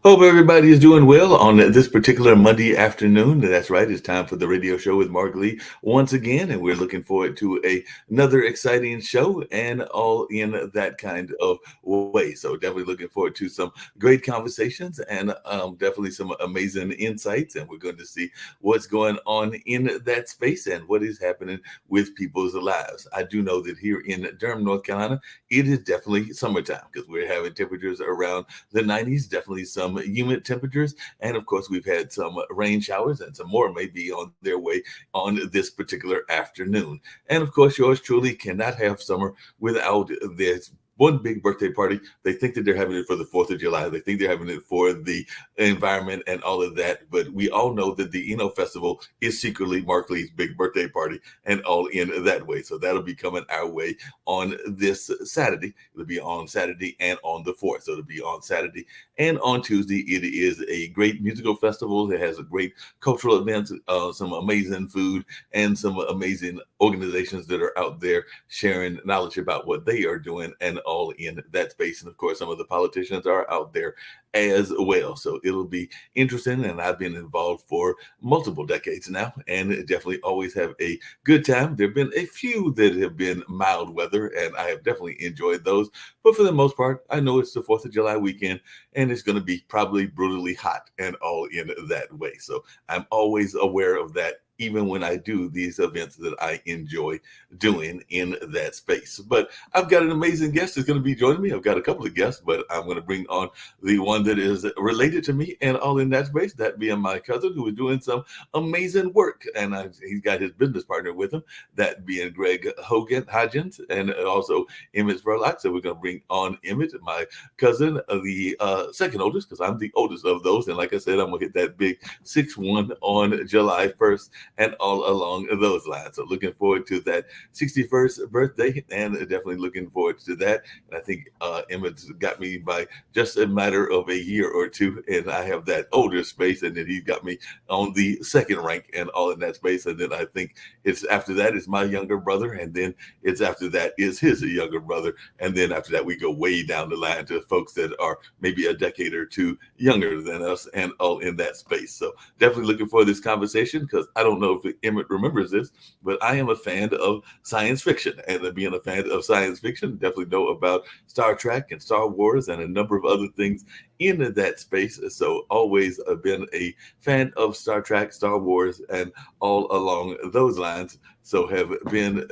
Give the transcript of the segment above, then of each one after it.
Hope everybody is doing well on this particular Monday afternoon. That's right. It's time for the radio show with Mark Lee once again, and we're looking forward to another exciting show and all in that kind of way. So definitely looking forward to some great conversations and definitely some amazing insights. And we're going to see what's going on in that space and what is happening with people's lives. I do know that here in Durham, North Carolina, it is definitely summertime because we're having temperatures around the 90s, definitely some humid temperatures. And of course, we've had some rain showers and some more may be on their way on this particular afternoon. And of course, yours truly cannot have summer without this one big birthday party. They think that they're having it for the 4th of July. They think they're having it for the environment and all of that. But we all know that the Eno Festival is secretly Mark Lee's big birthday party and all in that way. So that'll be coming our way on this Saturday. It'll be on Saturday and on the 4th. So it'll be on Saturday and on Tuesday. It is a great musical festival. It has a great cultural events, some amazing food, and some amazing organizations that are out there sharing knowledge about what they are doing and all in that space. And of course, some of the politicians are out there as well. So it'll be interesting. And I've been involved for multiple decades now and definitely always have a good time. There have been a few that have been mild weather, and I have definitely enjoyed those. But for the most part, I know it's the 4th of July weekend and it's going to be probably brutally hot and all in that way. So I'm always aware of that, even when I do these events that I enjoy doing in that space. But I've got an amazing guest that's going to be joining me. I've got a couple of guests, but I'm going to bring on the one that is related to me and all in that space, that being my cousin who is doing some amazing work. And he's got his business partner with him, that being Greg Hodgins, and also Emmett Spurlock. So we're going to bring on Emmett, my cousin, the second oldest, because I'm the oldest of those. And like I said, I'm going to hit that big 6'1" on July 1st and all along those lines. So looking forward to that 61st birthday and definitely looking forward to that. And I think Emmett's got me by just a matter of a year or two, and I have that older space, and then he got me on the second rank and all in that space. And then I think it's after that is my younger brother, and then it's after that is his younger brother. And then after that, we go way down the line to folks that are maybe a decade or two younger than us and all in that space. So definitely looking for this conversation because I don't know if Emmett remembers this, but I am a fan of science fiction. And being a fan of science fiction, definitely know about Star Trek and Star Wars and a number of other things in that space. So always been a fan of Star Trek, Star Wars, and all along those lines. So have been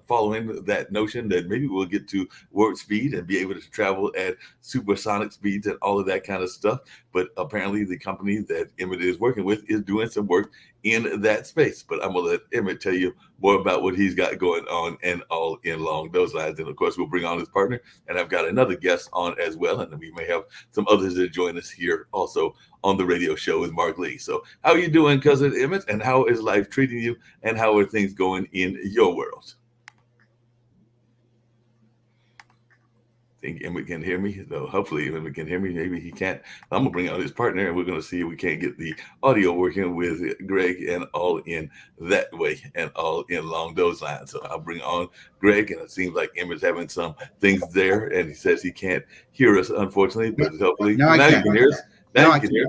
following that notion that maybe we'll get to warp speed and be able to travel at supersonic speeds and all of that kind of stuff. But apparently the company that Emmett is working with is doing some work in that space. But I'm going to let Emmett tell you more about what he's got going on and all in along those lines. And of course, we'll bring on his partner. And I've got another guest on as well. And then we may have some others that join us here also on the radio show with Mark Lee. So how are you doing, cousin Emmett? And how is life treating you? And how are things going in your world? Think Emmett can hear me. So hopefully Emmett can hear me. Maybe he can't. I'm gonna bring out his partner and we're gonna see if we can't get the audio working with Greg and all in that way and all in along those lines. So I'll bring on Greg, and it seems like Emmett's having some things there, and he says he can't hear us unfortunately, but hopefully No, I now you can. can hear us. Now No, you I can can. hear.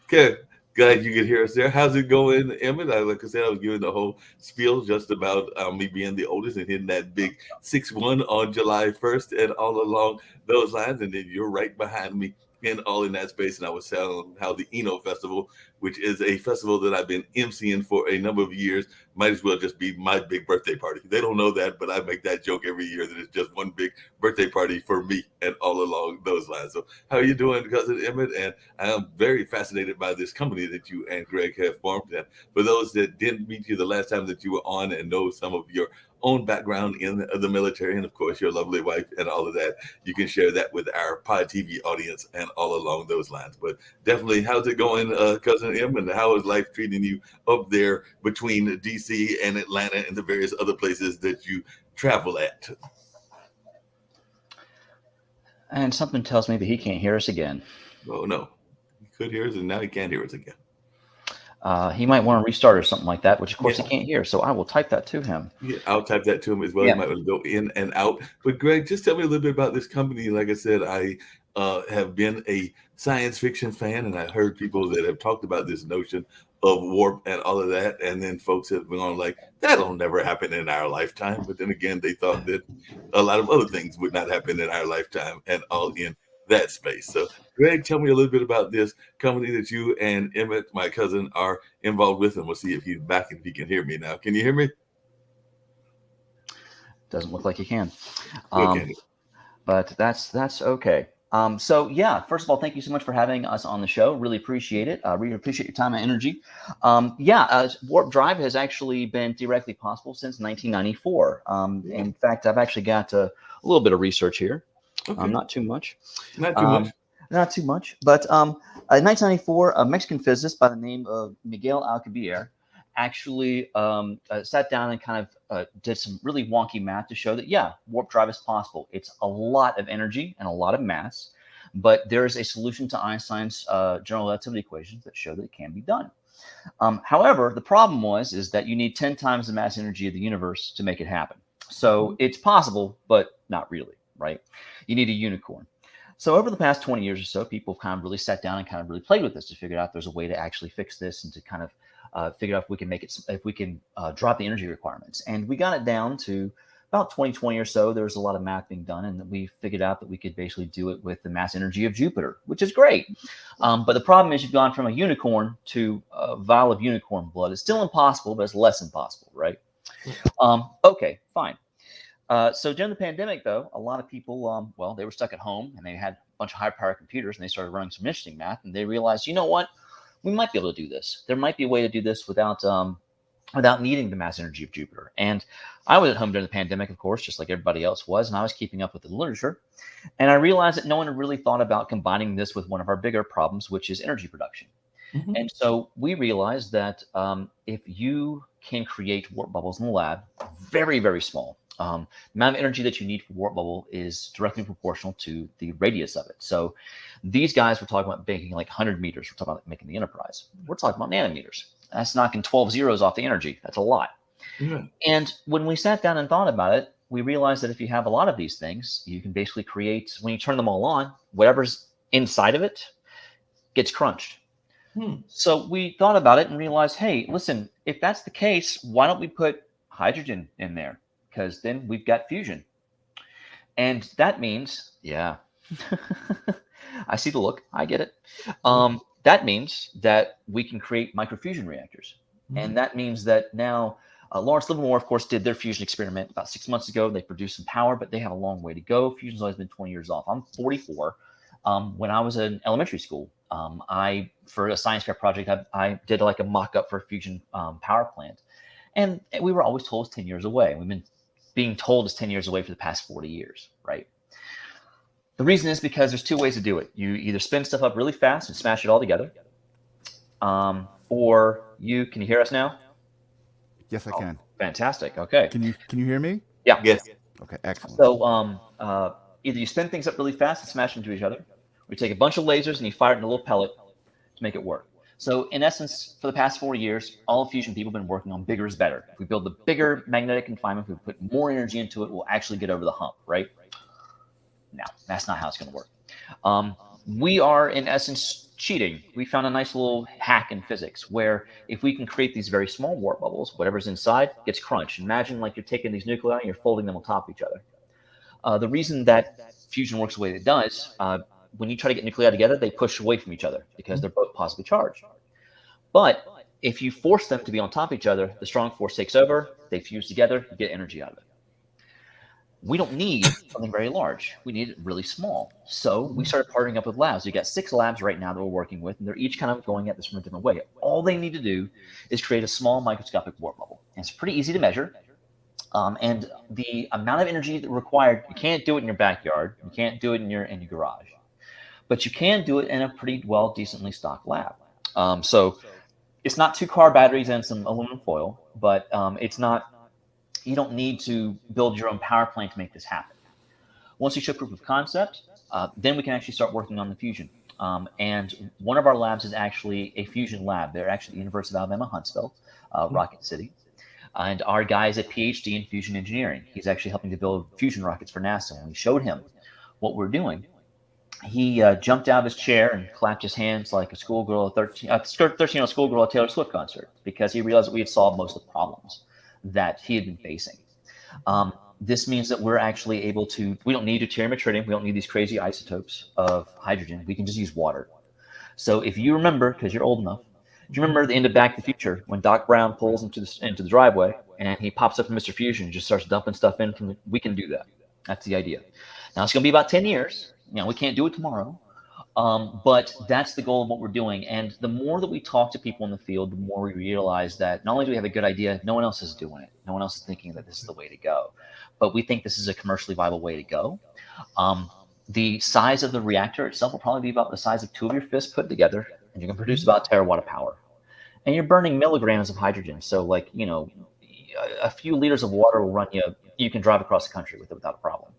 Okay. Glad you could hear us there. How's it going, Emmett? Like I said, I was giving the whole spiel just about me being the oldest and hitting that big 6'1" on July 1st and all along those lines. And then you're right behind me and all in that space. And I was telling how the Eno Festival, which is a festival that I've been emceeing for a number of years, might as well just be my big birthday party. They don't know that, but I make that joke every year that it's just one big birthday party for me and all along those lines. So how are you doing, cousin Emmett? And I am very fascinated by this company that you and Greg have formed. And for those that didn't meet you the last time that you were on and know some of your own background in the military, and of course your lovely wife and all of that, you can share that with our Pod TV audience and all along those lines. But definitely, how's it going, cousin M, and how is life treating you up there between DC and Atlanta and the various other places that you travel at? And something tells me that he can't hear us again. Oh no, he could hear us and now he can't hear us again. He might want to restart or something like that, which of course he Yeah. can't hear. So I will type that to him. Yeah, I'll type that to him as well. He Yeah. might want to go in and out. But Greg, just tell me a little bit about this company. Like I said, I have been a science fiction fan, and I heard people that have talked about this notion of warp and all of that. And then folks have gone like, that'll never happen in our lifetime. But then again, they thought that a lot of other things would not happen in our lifetime and all in that space. So, Greg, tell me a little bit about this company that you and Emmett, my cousin, are involved with, and we'll see if he's back and if he can hear me now. Can you hear me? Doesn't look like you can. Okay. But that's okay. So yeah, first of all, thank you so much for having us on the show. Really appreciate it. Really appreciate your time and energy. Warp Drive has actually been theoretically possible since 1994. In fact, I've actually got a little bit of research here. Okay. Not too much. Not too much. Not too much. But in 1994, a Mexican physicist by the name of Miguel Alcubierre actually sat down and kind of did some really wonky math to show that, yeah, warp drive is possible. It's a lot of energy and a lot of mass, but there is a solution to Einstein's general relativity equations that show that it can be done. However, the problem is that you need 10 times the mass energy of the universe to make it happen. So it's possible, but not really, right? You need a unicorn. So over the past 20 years or so, people have kind of really sat down and kind of really played with this to figure out there's a way to actually fix this and to kind of figure out if we can make it, if we can drop the energy requirements. And we got it down to about 2020 or so. There was a lot of math being done, and we figured out that we could basically do it with the mass energy of Jupiter, which is great. But the problem is you've gone from a unicorn to a vial of unicorn blood. It's still impossible, but it's less impossible, right? Okay, fine. So during the pandemic, though, a lot of people, they were stuck at home and they had a bunch of high-power computers, and they started running some interesting math, and they realized, you know what? We might be able to do this. There might be a way to do this without needing the mass energy of Jupiter. And I was at home during the pandemic, of course, just like everybody else was, and I was keeping up with the literature. And I realized that no one had really thought about combining this with one of our bigger problems, which is energy production. Mm-hmm. And so we realized that if you can create warp bubbles in the lab, very, very small, the amount of energy that you need for warp bubble is directly proportional to the radius of it. So these guys were talking about making like 100 meters. We're talking about making the Enterprise. We're talking about nanometers. That's knocking 12 zeros off the energy. That's a lot. Yeah. And when we sat down and thought about it, we realized that if you have a lot of these things, you can basically create, when you turn them all on, whatever's inside of it gets crunched. So we thought about it and realized, hey, listen, if that's the case, why don't we put hydrogen in there? Because then we've got fusion. And that means, yeah, I see the look. I get it. That means that we can create microfusion reactors. And that means that now Lawrence Livermore, of course, did their fusion experiment about 6 months ago. They produced some power, but they have a long way to go. Fusion's always been 20 years off. I'm 44. When I was in elementary school, for a science fair project, I did like a mock-up for a fusion power plant. And we were always told it's 10 years away. We've been being told it's 10 years away for the past 40 years, right? The reason is because there's two ways to do it. You either spin stuff up really fast and smash it all together, or can you hear us now? Yes, I can. Fantastic. Okay. Can you hear me? Yeah. Yes. Okay, excellent. So either you spin things up really fast and smash them into each other, or you take a bunch of lasers and you fire it in a little pellet to make it work. So in essence, for the past 4 years, all fusion people have been working on bigger is better. If we build the bigger magnetic confinement, if we put more energy into it, we'll actually get over the hump, right? No, that's not how it's going to work. We are, in essence, cheating. We found a nice little hack in physics where if we can create these very small warp bubbles, whatever's inside gets crunched. Imagine like you're taking these nuclei and you're folding them on top of each other. The reason that fusion works the way it does, when you try to get nuclei together, they push away from each other because they're both positively charged. But if you force them to be on top of each other, the strong force takes over, they fuse together, you get energy out of it. We don't need something very large. We need it really small. So we started partnering up with labs. We got 6 labs right now that we're working with, and they're each kind of going at this from a different way. All they need to do is create a small microscopic warp bubble. And it's pretty easy to measure. And the amount of energy required, you can't do it in your backyard. You can't do it in your garage. But you can do it in a pretty well, decently stocked lab. So it's not 2 car batteries and some aluminum foil, but you don't need to build your own power plant to make this happen. Once you show proof of concept, then we can actually start working on the fusion. And one of our labs is actually a fusion lab. They're actually at the University of Alabama, Huntsville, Rocket City. And our guy is a PhD in fusion engineering. He's actually helping to build fusion rockets for NASA. When we showed him what we're doing, he jumped out of his chair and clapped his hands like a schoolgirl at 13-year-old schoolgirl at Taylor Swift concert, because he realized that we had solved most of the problems that he had been facing. This means that we're actually able to, we don't need deuterium or tritium. We don't need these crazy isotopes of hydrogen. We can just use water. So if you remember, because you're old enough, do you remember the end of Back to the Future when Doc Brown pulls into the driveway and he pops up from Mr. Fusion and just starts dumping stuff in? We can do that. That's the idea. Now it's going to be about 10 years. We can't do it tomorrow. But that's the goal of what we're doing. And the more that we talk to people in the field, the more we realize that not only do we have a good idea, no one else is doing it. No one else is thinking that this is the way to go. But we think this is a commercially viable way to go. The size of the reactor itself will probably be about the size of two of your fists put together, and you can produce about a terawatt of power. And you're burning milligrams of hydrogen. So a few liters of water will run you can drive across the country with it without a problem.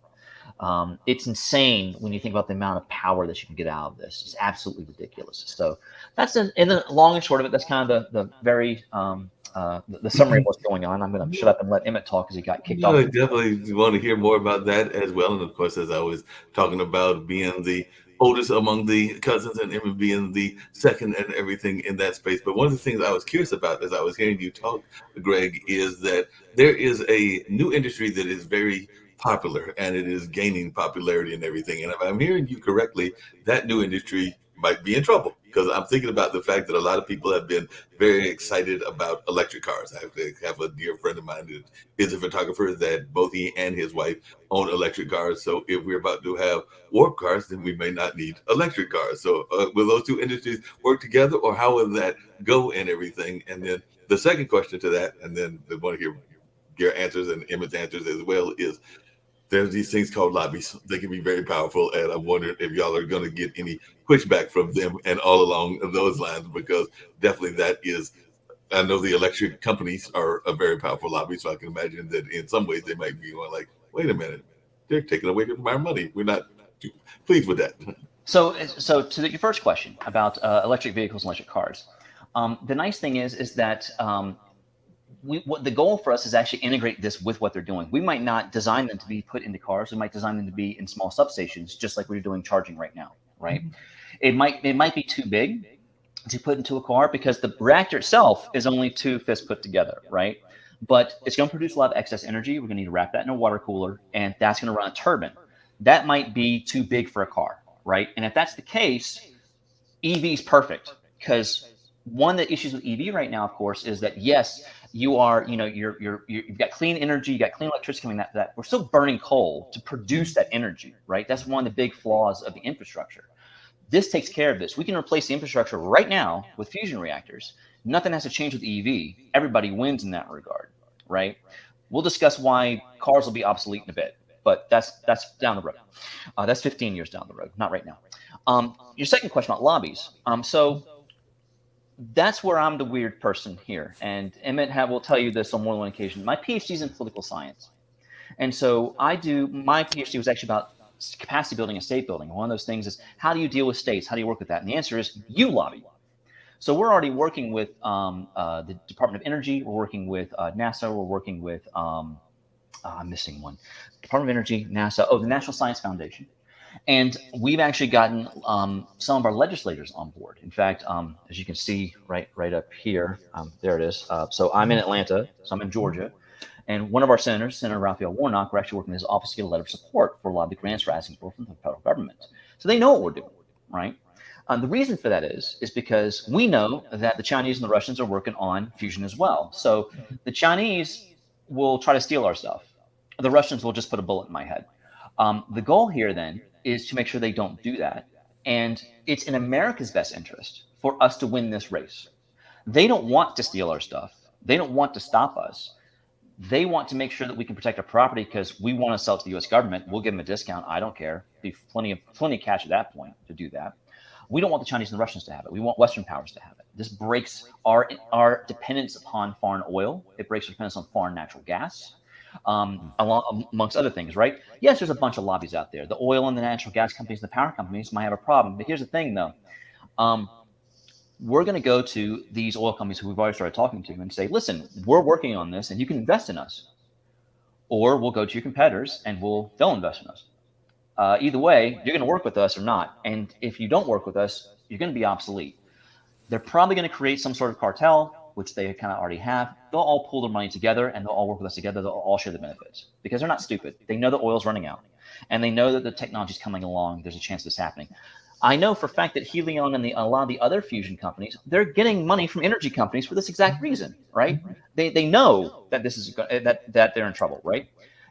It's insane when you think about the amount of power that you can get out of this. It's absolutely ridiculous. So that's in the long and short of it. That's kind of the very the summary of what's going on. I'm going to shut up and let Emmett talk because he got kicked off. I definitely want to hear more about that as well. And of course, as I was talking about being the oldest among the cousins and Emmett being the second and everything in that space. But one of the things I was curious about as I was hearing you talk, Greg, is that there is a new industry that is very popular and it is gaining popularity and everything. And if I'm hearing you correctly, that new industry might be in trouble, because I'm thinking about the fact that a lot of people have been very excited about electric cars. I have a dear friend of mine that is a photographer that both he and his wife own electric cars. So if we're about to have warp cars, then we may not need electric cars. So will those two industries work together, or how will that go and everything? And then the second question to that, and then I want to hear your answers and Emmett's answers as well, is there's these things called lobbies. They can be very powerful, and I'm wondering if y'all are going to get any pushback from them and all along those lines, because definitely that is, I know the electric companies are a very powerful lobby, so I can imagine that in some ways they might be going like, wait a minute, they're taking away from our money. We're not too pleased with that. So to your first question about electric vehicles and electric cars, the nice thing is that what the goal for us is actually integrate this with what they're doing. We might not design them to be put into cars. We might design them to be in small substations, just like we're doing charging right now, right? Mm-hmm. It might be too big to put into a car because the reactor itself is only two fists put together, right? But it's going to produce a lot of excess energy. We're going to need to wrap that in a water cooler, and that's going to run a turbine. That might be too big for a car, right? And if that's the case, EV is perfect, because one of the issues with EV right now, of course, is that yes, you've got clean energy, you got clean electricity coming that we're still burning coal to produce that energy, right? That's one of the big flaws of the infrastructure. This takes care of this. We can replace the infrastructure right now with fusion reactors. Nothing has to change with EV. Everybody wins in that regard, right? We'll discuss why cars will be obsolete in a bit, but that's down the road. That's 15 years down the road, not right now. Your second question about lobbies. So that's where I'm the weird person here. And Emmett will tell you this on more than one occasion. My PhD is in political science. And so my PhD was actually about capacity building and state building. One of those things is, how do you deal with states? How do you work with that? And the answer is, you lobby. So we're already working with the Department of Energy. We're working with NASA. We're working with, I'm missing one. Department of Energy, NASA, the National Science Foundation. And we've actually gotten some of our legislators on board. In fact, as you can see right up here, there it is. So I'm in Atlanta, so I'm in Georgia. And one of our senators, Senator Raphael Warnock, we're actually working with his office to get a letter of support for a lot of the grants we're asking for from the federal government. So they know what we're doing, right? The reason for that is because we know that the Chinese and the Russians are working on fusion as well. So the Chinese will try to steal our stuff. The Russians will just put a bullet in my head. The goal here then is to make sure they don't do that. And it's in America's best interest for us to win this race. They don't want to steal our stuff. They don't want to stop us. They want to make sure that we can protect our property because we want to sell it to the U.S. government. We'll give them a discount. I don't care. Be plenty of cash at that point to do that. We don't want the Chinese and the Russians to have it. We want Western powers to have it. This breaks our dependence upon foreign oil. It breaks our dependence on foreign natural gas. along amongst other things, right? Yes, there's a bunch of lobbies out there. The oil and the natural gas companies, the power companies might have a problem, but here's the thing, though. Um, we're going to go to these oil companies who we've already started talking to and say, listen, we're working on this, and you can invest in us, or we'll go to your competitors and they'll invest in us. Either way, you're going to work with us or not. And if you don't work with us, you're going to be obsolete. They're probably going to create some sort of cartel, which they kind of already have. They'll all pool their money together and they'll all work with us together. They'll all share the benefits because they're not stupid. They know the oil's running out and they know that the technology's coming along. There's a chance of this happening. I know for a fact that Helion and a lot of the other fusion companies, they're getting money from energy companies for this exact reason, right? They know that this is that they're in trouble, right?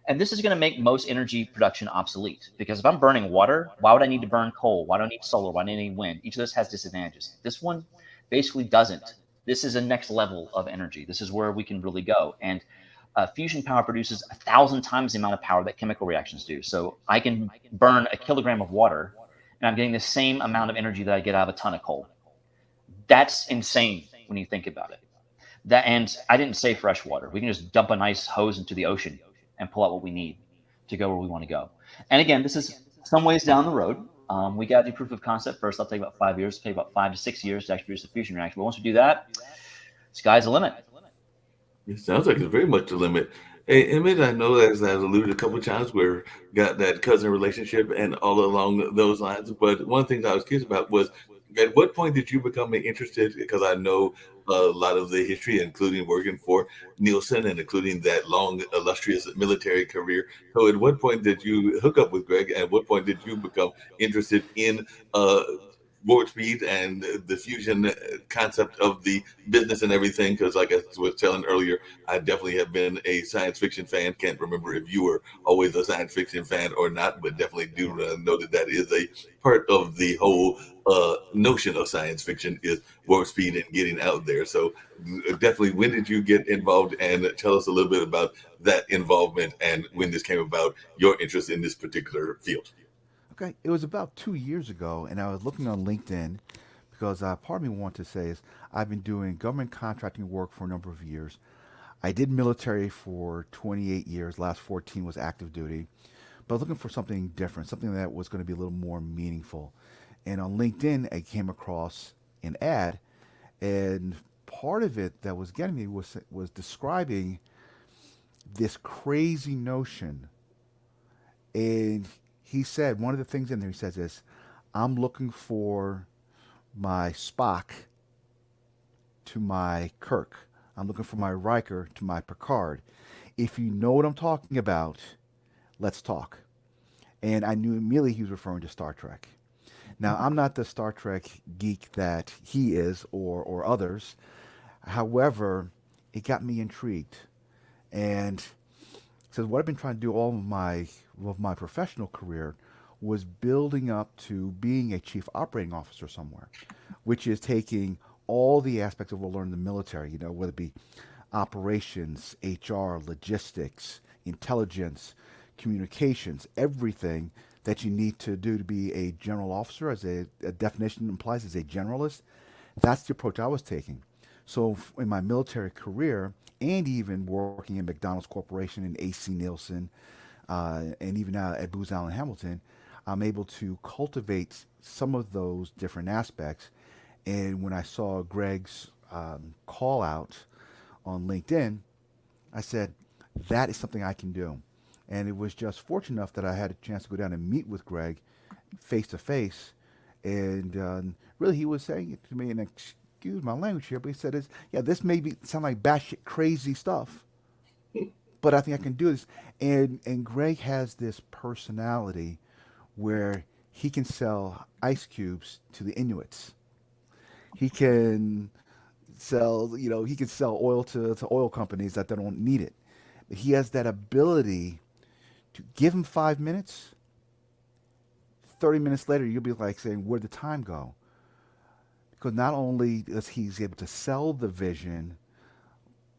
And this is going to make most energy production obsolete because if I'm burning water, why would I need to burn coal? Why do I need solar? Why do I need wind? Each of those has disadvantages. This one basically doesn't. This is a next level of energy. This is where we can really go. And fusion power produces 1,000 times the amount of power that chemical reactions do. So I can burn a kilogram of water and I'm getting the same amount of energy that I get out of a ton of coal. That's insane when you think about it. And I didn't say fresh water. We can just dump a nice hose into the ocean and pull out what we need to go where we want to go. And again, this is some ways down the road. We got to do proof of concept first. That'll take about 5 years. It'll take about 5 to 6 years to actually produce a fusion reaction. But once we do that, sky's the limit. It sounds like it's very much the limit. Hey, Emmett, I know as I've alluded a couple of times, we're got that cousin relationship and all along those lines. But one of the things I was curious about was at what point did you become interested? Because I know a lot of the history, including working for Nielsen and including that long, illustrious military career. So, at what point did you hook up with Greg? And at what point did you become interested in warp speed and the fusion concept of the business and everything? Because, like I was telling earlier, I definitely have been a science fiction fan. Can't remember if you were always a science fiction fan or not, but definitely do know that that is a part of the whole notion of science fiction is warp speed and getting out there. So definitely, when did you get involved? And tell us a little bit about that involvement and when this came about, your interest in this particular field. Okay, it was about 2 years ago, and I was looking on LinkedIn because part of me wanted to say is I've been doing government contracting work for a number of years. I did military for 28 years. Last 14 was active duty, but I was looking for something different, something that was going to be a little more meaningful. And on LinkedIn, I came across an ad, and part of it that was getting me was describing this crazy notion. And he said one of the things in there he says is, "I'm looking for my Spock to my Kirk. I'm looking for my Riker to my Picard. If you know what I'm talking about, let's talk." And I knew immediately he was referring to Star Trek. Now, I'm not the Star Trek geek that he is or others. However, it got me intrigued. And so what I've been trying to do all of my professional career was building up to being a chief operating officer somewhere, which is taking all the aspects of what I learned in the military, whether it be operations, HR, logistics, intelligence, communications, everything that you need to do to be a general officer, as a definition implies, as a generalist. That's the approach I was taking. So in my military career, and even working in McDonald's Corporation and AC Nielsen, and even now at Booz Allen Hamilton, I'm able to cultivate some of those different aspects. And when I saw Greg's call out on LinkedIn, I said, that is something I can do. And it was just fortunate enough that I had a chance to go down and meet with Greg face to face. And really, he was saying it to me, and excuse my language here, but he said, "Yeah, this may sound like batshit crazy stuff, but I think I can do this." And Greg has this personality where he can sell ice cubes to the Inuits. He can he can sell oil to oil companies that they don't need it. He has that ability to give him 5 minutes. 30 minutes later, you'll be like saying, "Where'd the time go?" Because not only is he's able to sell the vision,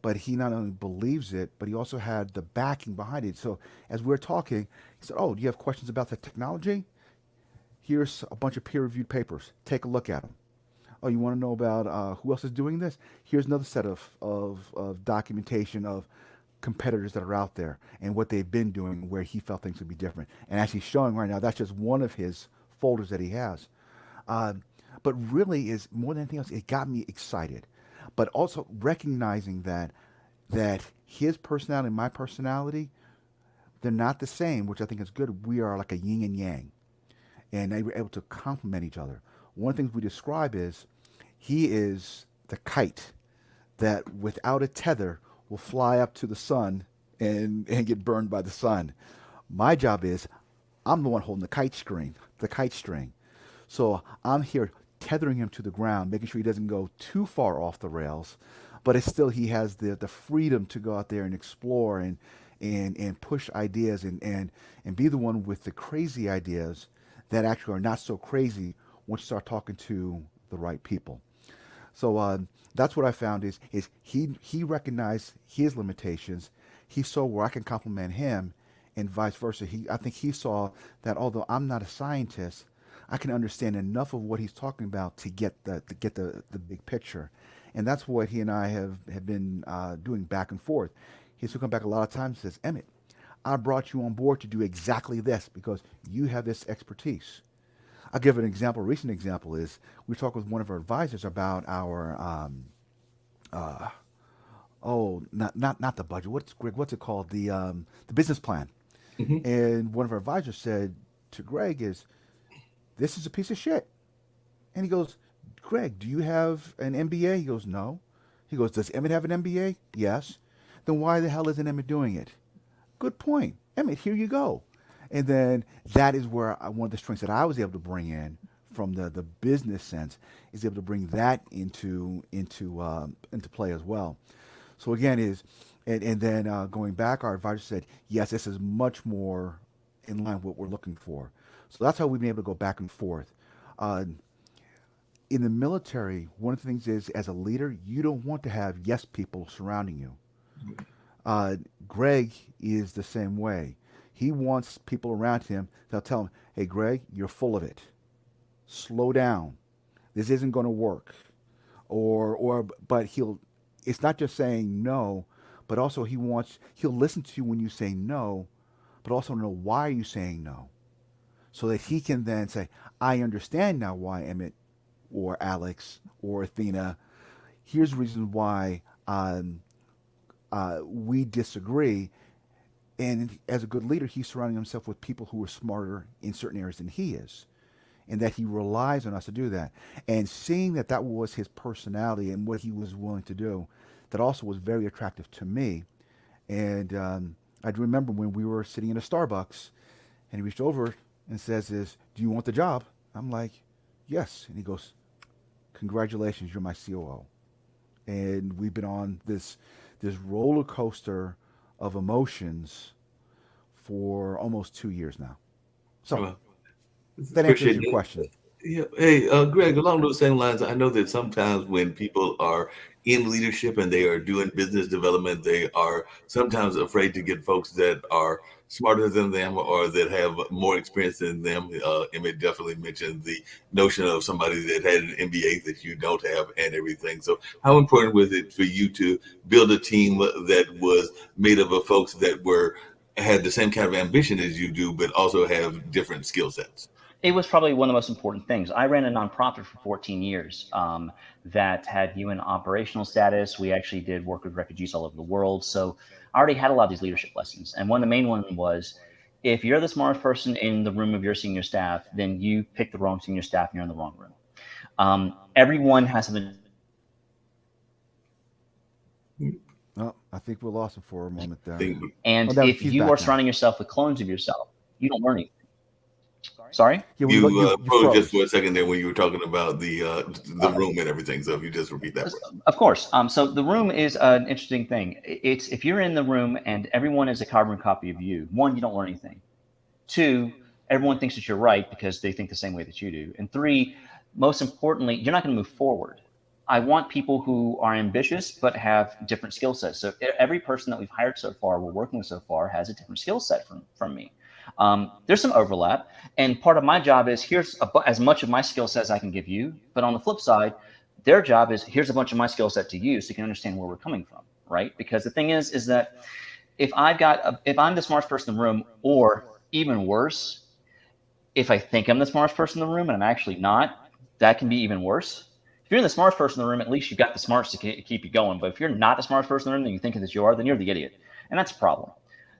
but he not only believes it, but he also had the backing behind it. So as we're talking, he said, "Oh, do you have questions about the technology? Here's a bunch of peer-reviewed papers. Take a look at them. Oh, you want to know about who else is doing this? Here's another set of documentation of competitors that are out there and what they've been doing where he felt things would be different. And as he's showing right now, that's just one of his folders that he has. Uh, but really is more than anything else, it got me excited. But also recognizing that his personality and my personality, they're not the same, which I think is good. We are like a yin and yang, and they were able to complement each other. One of the things we describe is he is the kite that without a tether will fly up to the sun and get burned by the sun. My job is I'm the one holding the kite string. So I'm here tethering him to the ground, making sure he doesn't go too far off the rails, but it's still he has the freedom to go out there and explore and push ideas and be the one with the crazy ideas that actually are not so crazy once you start talking to the right people. So that's what I found is he recognized his limitations. He saw where I can compliment him, and vice versa. I think he saw that although I'm not a scientist, I can understand enough of what he's talking about to get the big picture, and that's what he and I have been doing back and forth. He's come back a lot of times and says, Emmett, I brought you on board to do exactly this because you have this expertise. I'll give an example. A recent example is we talked with one of our advisors about our not the budget. What's it called? The business plan. Mhm. And one of our advisors said to Greg is, "This is a piece of shit." And he goes, "Greg, do you have an MBA?" He goes, "No." He goes, "Does Emmett have an MBA?" "Yes." "Then why the hell isn't Emmett doing it?" "Good point. Emmett, here you go." And then that is where one of the strengths that I was able to bring in from the business sense is able to bring that into play as well. So again and then going back, our advisor said, yes, this is much more in line with what we're looking for. So that's how we've been able to go back and forth. Uh, in the military, one of the things is as a leader, you don't want to have yes people surrounding you. Greg is the same way. He wants people around him that'll tell him, "Hey, Greg, you're full of it. Slow down. This isn't going to work." But it's not just saying no, but also he'll listen to you when you say no, but also know why are you saying no, so that he can then say, "I understand now why Emmett or Alex or Athena. Here's the reason why we disagree." And as a good leader, he's surrounding himself with people who are smarter in certain areas than he is, and that he relies on us to do that. And seeing that that was his personality and what he was willing to do, that also was very attractive to me. And I do remember when we were sitting in a Starbucks, and he reached over and says, "Do you want the job?" I'm like, "Yes." And he goes, "Congratulations, you're my COO." And we've been on this roller coaster of emotions for almost 2 years now. So Well, that answers appreciate your it. question. Yeah. Hey, Greg, along those same lines, I know that sometimes when people are in leadership and they are doing business development, they are sometimes afraid to get folks that are smarter than them or that have more experience than them. Emmett definitely mentioned the notion of somebody that had an MBA that you don't have and everything. So, how important was it for you to build a team that was made up of folks that had the same kind of ambition as you do, but also have different skill sets? It was probably one of the most important things. I ran a nonprofit for 14 years that had UN operational status. We actually did work with refugees all over the world. So I already had a lot of these leadership lessons. And one of the main ones was if you're the smartest person in the room of your senior staff, then you pick the wrong senior staff and you're in the wrong room. Everyone has something. Oh, I think we lost him for a moment there. Think And now if he's you back are now. surrounding yourself with clones of yourself, you don't learn anything. Sorry? Yeah, you you froze just for froze. a second there when you were talking about the room and everything. So if you just repeat that for us. Of course. So the room is an interesting thing. It's if you're in the room and everyone is a carbon copy of you, one, you don't learn anything. Two, everyone thinks that you're right because they think the same way that you do. And three, most importantly, you're not going to move forward. I want people who are ambitious but have different skill sets. So every person that we've hired so far, we're working with so far, has a different skill set from me. There's some overlap, and part of my job is as much of my skill set as I can give you. But on the flip side, their job is here's a bunch of my skill set to you, so you can understand where we're coming from, right? Because the thing is that if if I'm the smartest person in the room, or even worse, if I think I'm the smartest person in the room and I'm actually not, that can be even worse. If you're the smartest person in the room, at least you've got the smarts to keep you going. But if you're not the smartest person in the room and you think that you are, then you're the idiot. And that's a problem.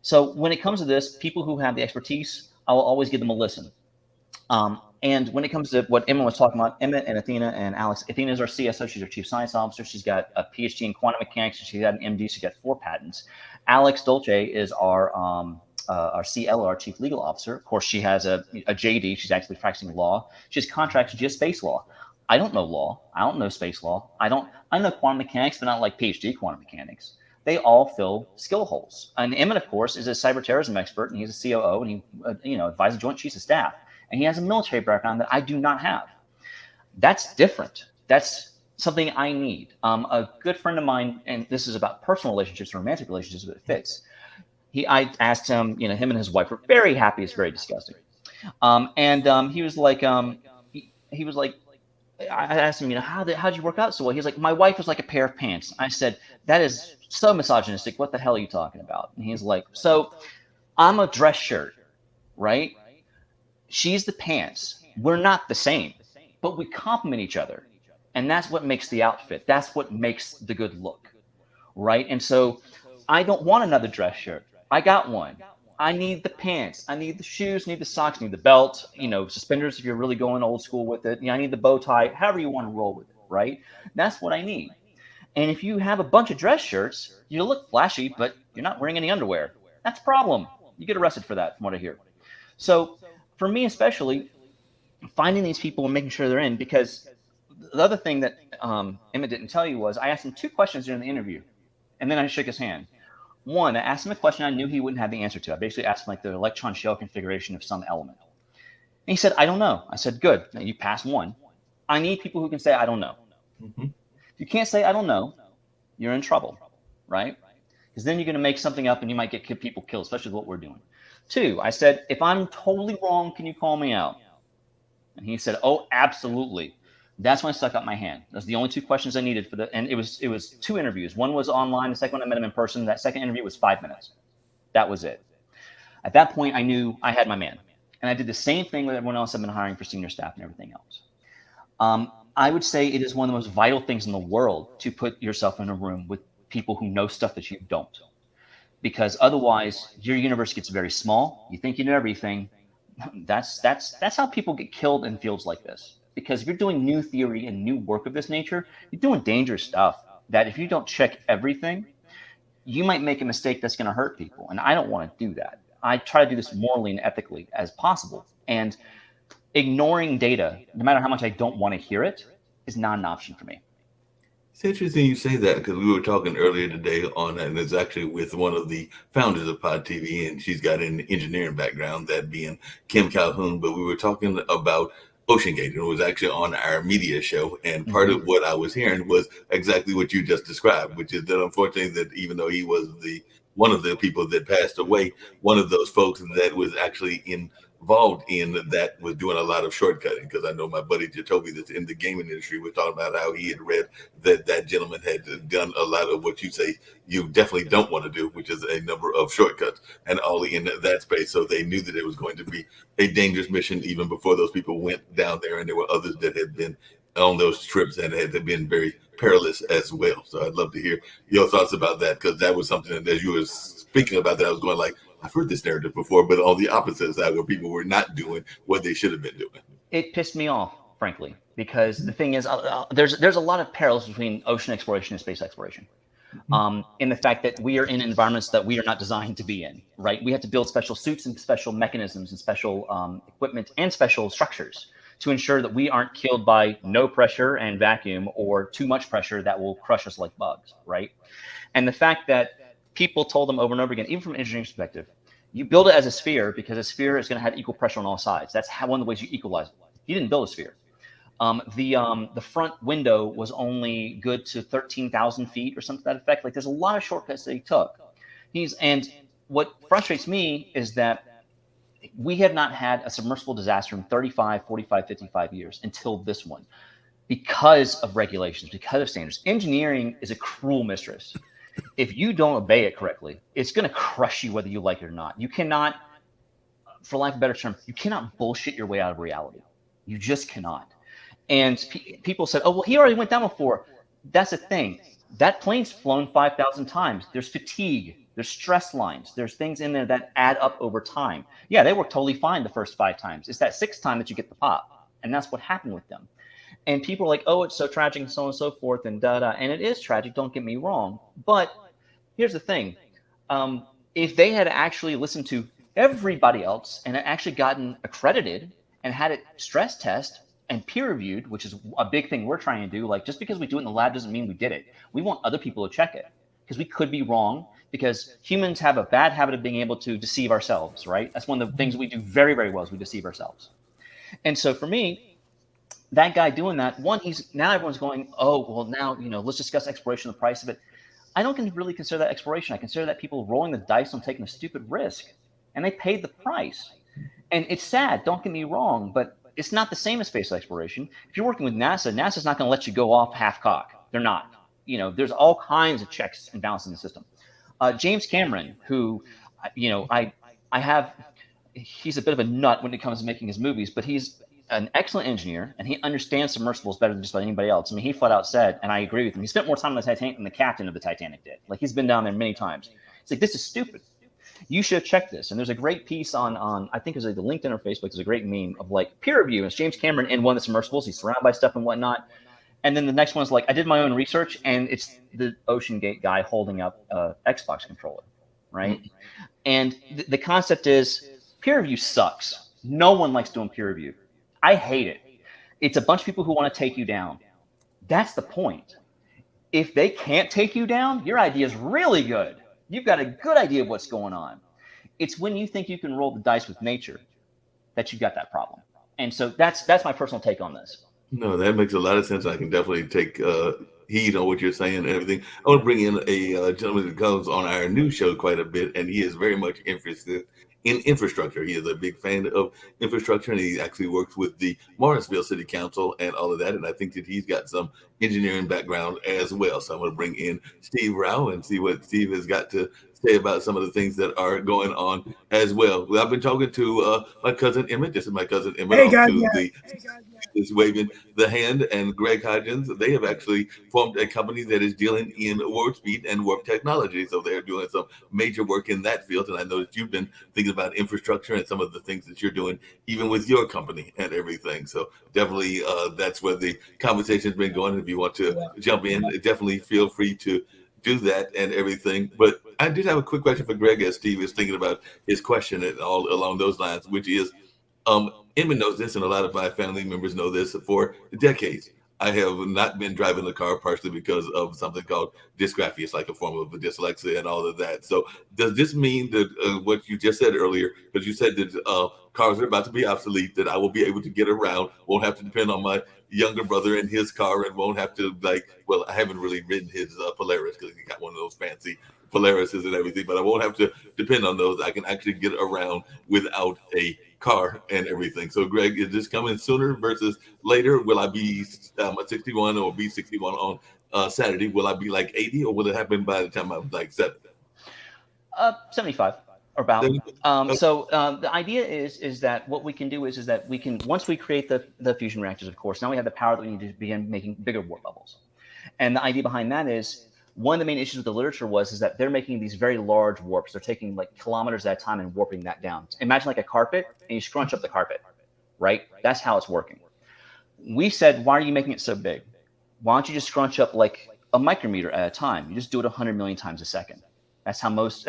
So when it comes to this, people who have the expertise, I will always give them a listen. And when it comes to what Emma was talking about, Emma and Athena and Alex, Athena is our CSO. She's our Chief Science Officer. She's got a PhD in quantum mechanics. She's got an MD. She's got 4 patents. Alex Dolce is our CLO, our Chief Legal Officer. Of course, she has a JD. She's actually practicing law. She has contracts with space law. I don't know law. I don't know space law. I know quantum mechanics, but not like PhD quantum mechanics. They all fill skill holes. And Emmett, of course, is a cyber terrorism expert, and he's a COO, and he advises Joint Chiefs of Staff. And he has a military background that I do not have. That's different. That's something I need. A good friend of mine, and this is about personal relationships, romantic relationships, but it fits. I asked him, him and his wife were very happy. It's very disgusting. He was like, he was like, I asked him, how'd you work out so well? He's like, my wife is like a pair of pants. I said, that is so misogynistic. What the hell are you talking about? And he's like, so I'm a dress shirt, right? She's the pants. We're not the same, but we complement each other. And that's what makes the outfit. That's what makes the good look, right? And so I don't want another dress shirt. I got one. I need the pants. I need the shoes, need the socks, need the belt, suspenders if you're really going old school with it. I need the bow tie, however you want to roll with it, right? That's what I need. And if you have a bunch of dress shirts, you look flashy, but you're not wearing any underwear. That's a problem. You get arrested for that, from what I hear. So for me especially, finding these people and making sure they're in, because the other thing that Emmett didn't tell you was I asked him 2 questions during the interview, and then I shook his hand. One, I asked him a question I knew he wouldn't have the answer to. I basically asked him like the electron shell configuration of some element. And he said, I don't know. I said, good. Now you passed 1. I need people who can say, I don't know. Mm-hmm. If you can't say, I don't know, you're in trouble, right? Because then you're going to make something up and you might get people killed, especially what we're doing. 2, I said, if I'm totally wrong, can you call me out? And he said, oh, absolutely. That's when I stuck up my hand. Those are the only 2 questions I needed and it was 2 interviews. One was online. The second one I met him in person. That second interview was 5 minutes. That was it. At that point, I knew I had my man. And I did the same thing with everyone else I've been hiring for senior staff and everything else. I would say it is one of the most vital things in the world to put yourself in a room with people who know stuff that you don't. Because otherwise, your universe gets very small. You think you know everything. That's how people get killed in fields like this. Because if you're doing new theory and new work of this nature, you're doing dangerous stuff that if you don't check everything, you might make a mistake that's going to hurt people. And I don't want to do that. I try to do this morally and ethically as possible. And ignoring data, no matter how much I don't want to hear it, is not an option for me. It's interesting you say that, because we were talking earlier today and it's actually with one of the founders of Pod TV, and she's got an engineering background, that being Kim Calhoun. But we were talking about OceanGate, and it was actually on our media show. And part of what I was hearing was exactly what you just described, which is that unfortunately that even though he was one of the people that passed away, one of those folks that was actually involved in that was doing a lot of shortcutting. Because I know my buddy Jacoby that's in the gaming industry was talking about how he had read that gentleman had done a lot of what you say you definitely don't want to do, which is a number of shortcuts, and all in that space. So they knew that it was going to be a dangerous mission even before those people went down there, and there were others that had been on those trips and had been very perilous as well. So I'd love to hear your thoughts about that, because that was something that as you were speaking about that, I was going like, I've heard this narrative before, but on the opposite side where people were not doing what they should have been doing. It pissed me off, frankly, because the thing is, there's a lot of parallels between ocean exploration and space exploration. In the fact that we are in environments that we are not designed to be in, right? We have to build special suits and special mechanisms and special equipment and special structures to ensure that we aren't killed by no pressure and vacuum or too much pressure that will crush us like bugs, right? And the fact that people told them over and over again, even from an engineering perspective, you build it as a sphere because a sphere is going to have equal pressure on all sides. That's one of the ways you equalize it. You didn't build a sphere. The front window was only good to 13,000 feet or something to that effect. Like, there's a lot of shortcuts that he took. And what frustrates me is that we have not had a submersible disaster in 35, 45, 55 years until this one, because of regulations, because of standards. Engineering is a cruel mistress. If you don't obey it correctly, it's going to crush you whether you like it or not. You cannot, for lack of a better term, you cannot bullshit your way out of reality. You just cannot. And people said, oh, well, he already went down before. That's the thing. That plane's flown 5,000 times. There's fatigue. There's stress lines. There's things in there that add up over time. Yeah, they were totally fine the first 5 times. It's that 6th time that you get the pop. And that's what happened with them. And people are like, oh, it's so tragic and so on and so forth and da-da. And it is tragic, don't get me wrong. But here's the thing. If they had actually listened to everybody else and actually gotten accredited and had it stress test and peer reviewed, which is a big thing we're trying to do. Like, just because we do it in the lab doesn't mean we did it. We want other people to check it because we could be wrong, because humans have a bad habit of being able to deceive ourselves, right? That's one of the things we do very, very well is we deceive ourselves. And so for me, that guy doing that, now everyone's going, oh, well, now, let's discuss exploration, the price of it. I don't really consider that exploration. I consider that people rolling the dice on taking a stupid risk, and they paid the price. And it's sad, don't get me wrong, but it's not the same as space exploration. If you're working with NASA, NASA's not going to let you go off half cock. They're not. There's all kinds of checks and balances in the system. James Cameron, who, he's a bit of a nut when it comes to making his movies, but he's an excellent engineer, and he understands submersibles better than just about anybody else. I mean, he flat out said, and I agree with him, he spent more time on the Titanic than the captain of the Titanic did. Like, he's been down there many times. It's like, this is stupid. You should check this. And there's a great piece on I think it was like the LinkedIn or Facebook. There's a great meme of like peer review. It's James Cameron in one of the submersibles. He's surrounded by stuff and whatnot. And then the next one's like, I did my own research, and it's the Ocean Gate guy holding up a Xbox controller, right? Mm-hmm. And the concept is peer review sucks. No one likes doing peer review. I hate it. It's a bunch of people who want to take you down. That's the point. If they can't take you down, your idea is really good. You've got a good idea of what's going on. It's when you think you can roll the dice with nature that you've got that problem. And so that's my personal take on this. No, that makes a lot of sense. I can definitely take heed on what you're saying and everything. I want to bring in a gentleman that comes on our new show quite a bit, and he is very much interested in infrastructure. He is a big fan of infrastructure, and he actually works with the Morrisville City Council and all of that. And I think that he's got some engineering background as well. So I'm going to bring in Steve Rao and see what Steve has got to say about some of the things that are going on as well. Well, I've been talking to my cousin Emmett. This is my cousin Emmett. Hey, guys, is waving the hand, and Greg Hodgins. They have actually formed a company that is dealing in warp speed and warp technology. So they're doing some major work in that field. And I know that you've been thinking about infrastructure and some of the things that you're doing, even with your company and everything. So definitely that's where the conversation's been going. If you want to jump in, definitely feel free to do that and everything. But I did have a quick question for Greg as Steve is thinking about his question and all along those lines, which is, Emmett knows this, and a lot of my family members know this. For decades, I have not been driving the car, partially because of something called dysgraphia. It's like a form of dyslexia and all of that. So does this mean that what you just said earlier, because you said that cars are about to be obsolete, that I will be able to get around, won't have to depend on my younger brother in his car, and won't have to I haven't really ridden his Polaris because he got one of those fancy Polarises and everything, but I won't have to depend on those. I can actually get around without a car and everything. So Greg, is this coming sooner versus later? Will I be 61 or be 61 on Saturday? Will I be like 80, or will it happen by the time I'm like 70? 75 or about. So the idea is that what we can do is that we can, once we create the fusion reactors, of course, now we have the power that we need to begin making bigger warp bubbles. And the idea behind that is, one of the main issues with the literature is that they're making these very large warps. They're taking like kilometers at a time and warping that down. Imagine like a carpet, and you scrunch up the carpet, right? That's how it's working. We said, why are you making it so big? Why don't you just scrunch up like a micrometer at a time? You just do it 100 million times a second. That's how most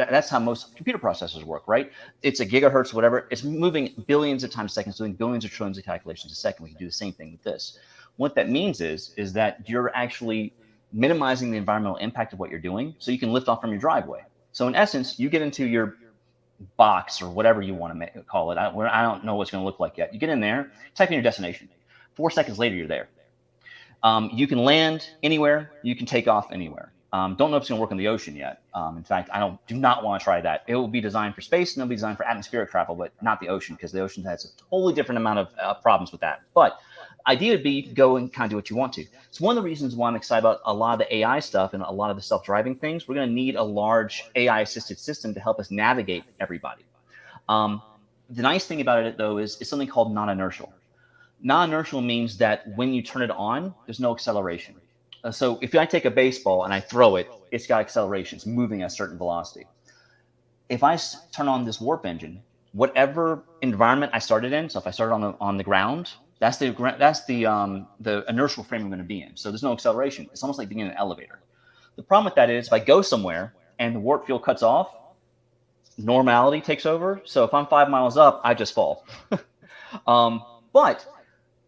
computer processors work, right? It's a gigahertz, whatever. It's moving billions of times a second, doing billions of trillions of calculations a second. We can do the same thing with this. What that means is that you're actually minimizing the environmental impact of what you're doing, so you can lift off from your driveway. So in essence, you get into your box or whatever you want to call it. I don't know what it's going to look like yet. You get in there, type in your destination. 4 seconds later, you're there. You can land anywhere. You can take off anywhere. Don't know if it's going to work in the ocean yet. In fact, I do not want to try that. It will be designed for space and it'll be designed for atmospheric travel, but not the ocean, because the ocean has a totally different amount of problems with that. But idea would be you can go and kind of do what you want to. It's one of the reasons why I'm excited about a lot of the AI stuff and a lot of the self-driving things. We're going to need a large AI-assisted system to help us navigate everybody. The nice thing about it, though, is it's something called non-inertial. Non-inertial means that when you turn it on, there's no acceleration. So if I take a baseball and I throw it, it's got acceleration. It's moving at a certain velocity. If I turn on this warp engine, whatever environment I started in, so if I started on the ground, that's the inertial frame I'm going to be in. So there's no acceleration. It's almost like being in an elevator. The problem with that is if I go somewhere and the warp field cuts off, normality takes over. So if I'm 5 miles up, I just fall. But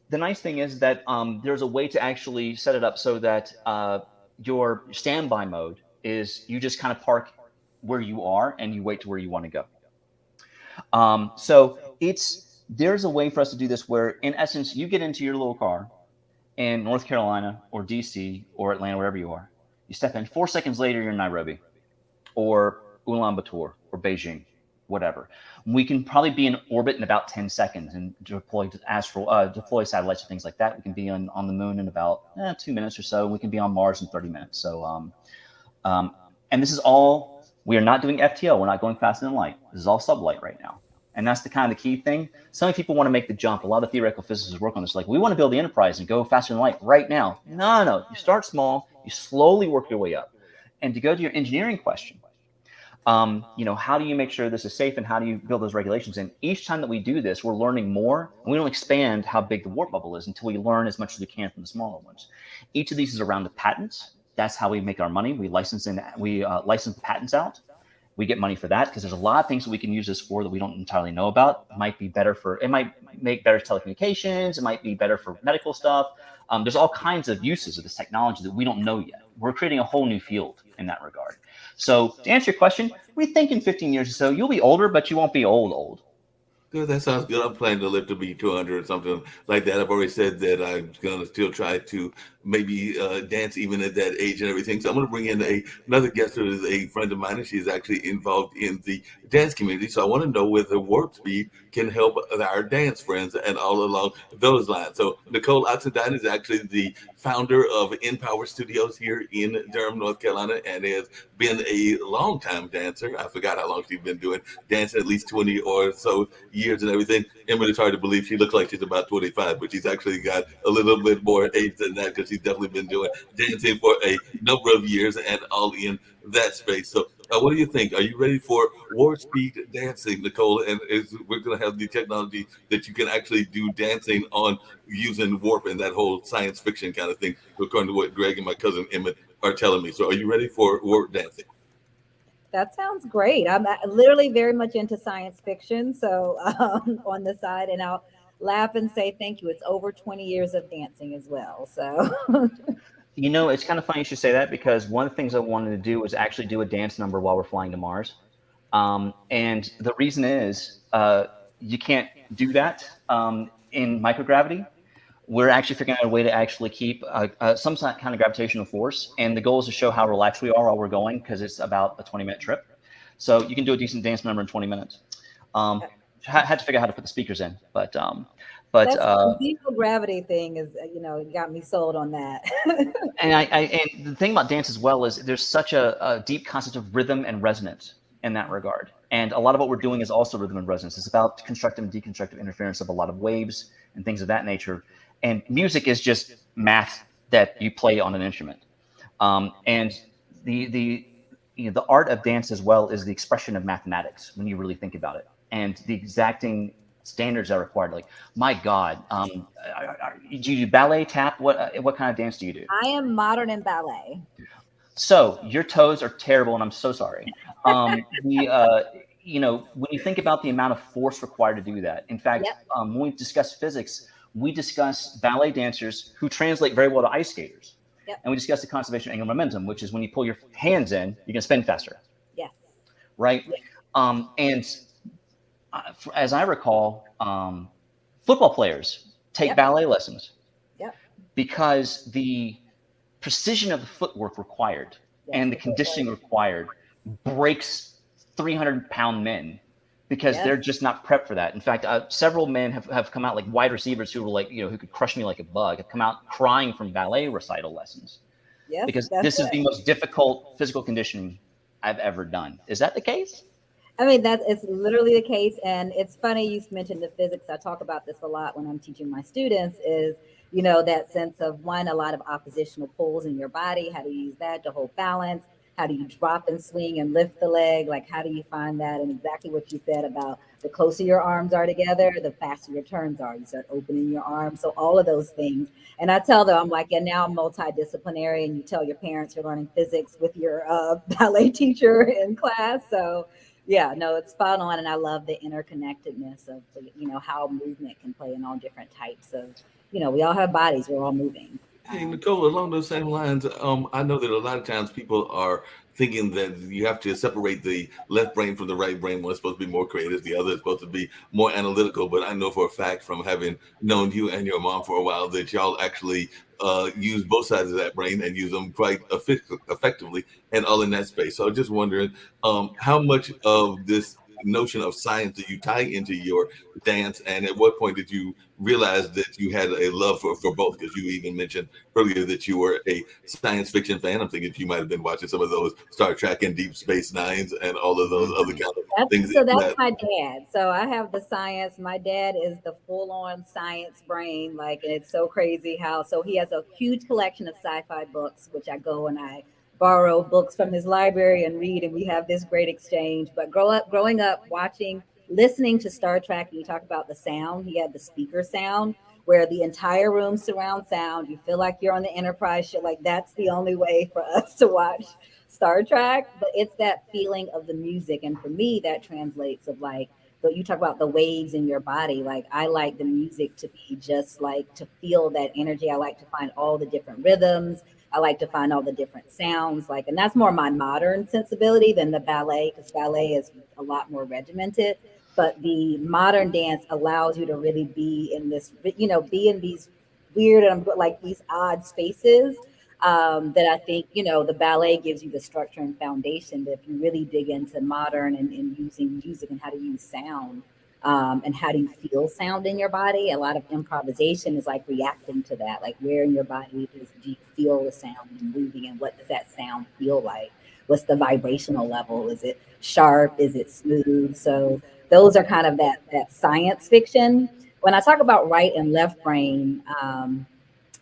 the nice thing is that there's a way to actually set it up so that your standby mode is you just kind of park where you are and you wait to where you want to go. So there's a way for us to do this where, in essence, you get into your little car in North Carolina or DC or Atlanta, wherever you are. You step in, 4 seconds later, you're in Nairobi or Ulaanbaatar or Beijing, whatever. We can probably be in orbit in about 10 seconds and deploy satellites and things like that. We can be on the moon in about 2 minutes or so. We can be on Mars in 30 minutes. So, and this is all, we are not doing FTL. We're not going faster than light. This is all sublight right now. And that's the kind of the key thing. So many people want to make the jump. A lot of theoretical physicists work on this. Like, we want to build the Enterprise and go faster than light right now. No. You start small. You slowly work your way up. And to go to your engineering question, how do you make sure this is safe and how do you build those regulations? And each time that we do this, we're learning more. And we don't expand how big the warp bubble is until we learn as much as we can from the smaller ones. Each of these is around the patents. That's how we make our money. We license the patents out. We get money for that because there's a lot of things that we can use this for that we don't entirely know about. It might make better telecommunications. It might be better for medical stuff. There's all kinds of uses of this technology that we don't know yet. We're creating a whole new field in that regard. So to answer your question, we think in 15 years or so, you'll be older, but you won't be old. Good, that sounds good. I'm planning to live to be 200 or something like that. I've already said that I'm going to still try to maybe dance even at that age and everything. So I'm going to bring in another guest who is a friend of mine, and she's actually involved in the dance community. So I want to know whether Warp Speed can help our dance friends and all along those lines. So Nicole Oxendine is actually the founder of Empower Studios here in Durham, North Carolina, and has been a long-time dancer. I forgot how long she's been doing dancing, at least 20 or so years and everything. Emily, it's hard to believe she looks like she's about 25, but she's actually got a little bit more age than that because she's definitely been doing dancing for a number of years and all in that space. So what do you think? Are you ready for Warp Speed dancing, Nicole? And we're going to have the technology that you can actually do dancing on using warp and that whole science fiction kind of thing, according to what Greg and my cousin Emmett are telling me. So are you ready for warp dancing? That sounds great. I'm literally very much into science fiction. So on the side, and I'll laugh and say thank you. It's over 20 years of dancing as well. So it's kind of funny you should say that, because one of the things I wanted to do was actually do a dance number while we're flying to Mars. And the reason is you can't do that in microgravity. We're actually figuring out a way to actually keep some kind of gravitational force. And the goal is to show how relaxed we are while we're going, because it's about a 20-minute trip. So you can do a decent dance number in 20 minutes. Had to figure out how to put the speakers in, but the zero gravity thing is, got me sold on that. and the thing about dance as well is there's such a deep concept of rhythm and resonance in that regard. And a lot of what we're doing is also rhythm and resonance. It's about constructive and deconstructive interference of a lot of waves and things of that nature. And music is just math that you play on an instrument. And the art of dance as well is the expression of mathematics when you really think about it. And the exacting standards that are required. Like, my God, do you do ballet, tap? What kind of dance do you do? I am modern and ballet. So your toes are terrible, and I'm so sorry. When you think about the amount of force required to do that, in fact, when we discuss physics, we discuss ballet dancers who translate very well to ice skaters. Yep. And we discuss the conservation of angular momentum, which is when you pull your hands in, you can spin faster. Yes. Right? Yes. As I recall, football players take ballet lessons because the precision of the footwork required and the conditioning required breaks 300-pound men because they're just not prepped for that. In fact, several men have come out, like wide receivers who were like, who could crush me like a bug, have come out crying from ballet recital lessons. Yes, because this is the most difficult physical conditioning I've ever done. Is that the case? I mean, that is literally the case. And it's funny you mentioned the physics. I talk about this a lot when I'm teaching my students is, that sense of one, a lot of oppositional pulls in your body. How do you use that to hold balance? How do you drop and swing and lift the leg? Like, how do you find that? And exactly what you said about the closer your arms are together, the faster your turns are. You start opening your arms. So all of those things. And I tell them, I'm like, yeah, now I'm multidisciplinary. And you tell your parents you're learning physics with your ballet teacher in class. So yeah, no, it's spot on. And I love the interconnectedness of, how movement can play in all different types of, we all have bodies, we're all moving. Hey, Nicole, along those same lines, I know that a lot of times people are thinking that you have to separate the left brain from the right brain. One is supposed to be more creative, the other is supposed to be more analytical. But I know for a fact from having known you and your mom for a while that y'all actually use both sides of that brain and use them quite effectively and all in that space. So I'm just wondering how much of this notion of science do you tie into your dance, and at what point did you realize that you had a love for both? Because you even mentioned earlier that you were a science fiction fan. I'm thinking you might have been watching some of those Star Trek and Deep Space Nines and all of those other kind of things. So that's my dad. So I have the science. My dad is the full-on science brain. Like, it's so crazy how, so he has a huge collection of sci-fi books, which I go and I borrow books from his library and read, and we have this great exchange. But growing up listening to Star Trek, and you talk about the sound, he had the speaker sound where the entire room surround sound. You feel like you're on the Enterprise ship. Like, that's the only way for us to watch Star Trek. But it's that feeling of the music. And for me, that translates of like, but you talk about the waves in your body. Like, I like the music to be just like, to feel that energy. I like to find all the different rhythms. I like to find all the different sounds, like, and that's more my modern sensibility than the ballet, because ballet is a lot more regimented. But the modern dance allows you to really be in this, be in these weird and like these odd spaces that I think, the ballet gives you the structure and foundation. That if you really dig into modern and using music and how to use sound, and how do you feel sound in your body? A lot of improvisation is like reacting to that. Like, where in your body do you feel the sound and moving, and what does that sound feel like? What's the vibrational level? Is it sharp? Is it smooth? So those are kind of that science fiction. When I talk about right and left brain,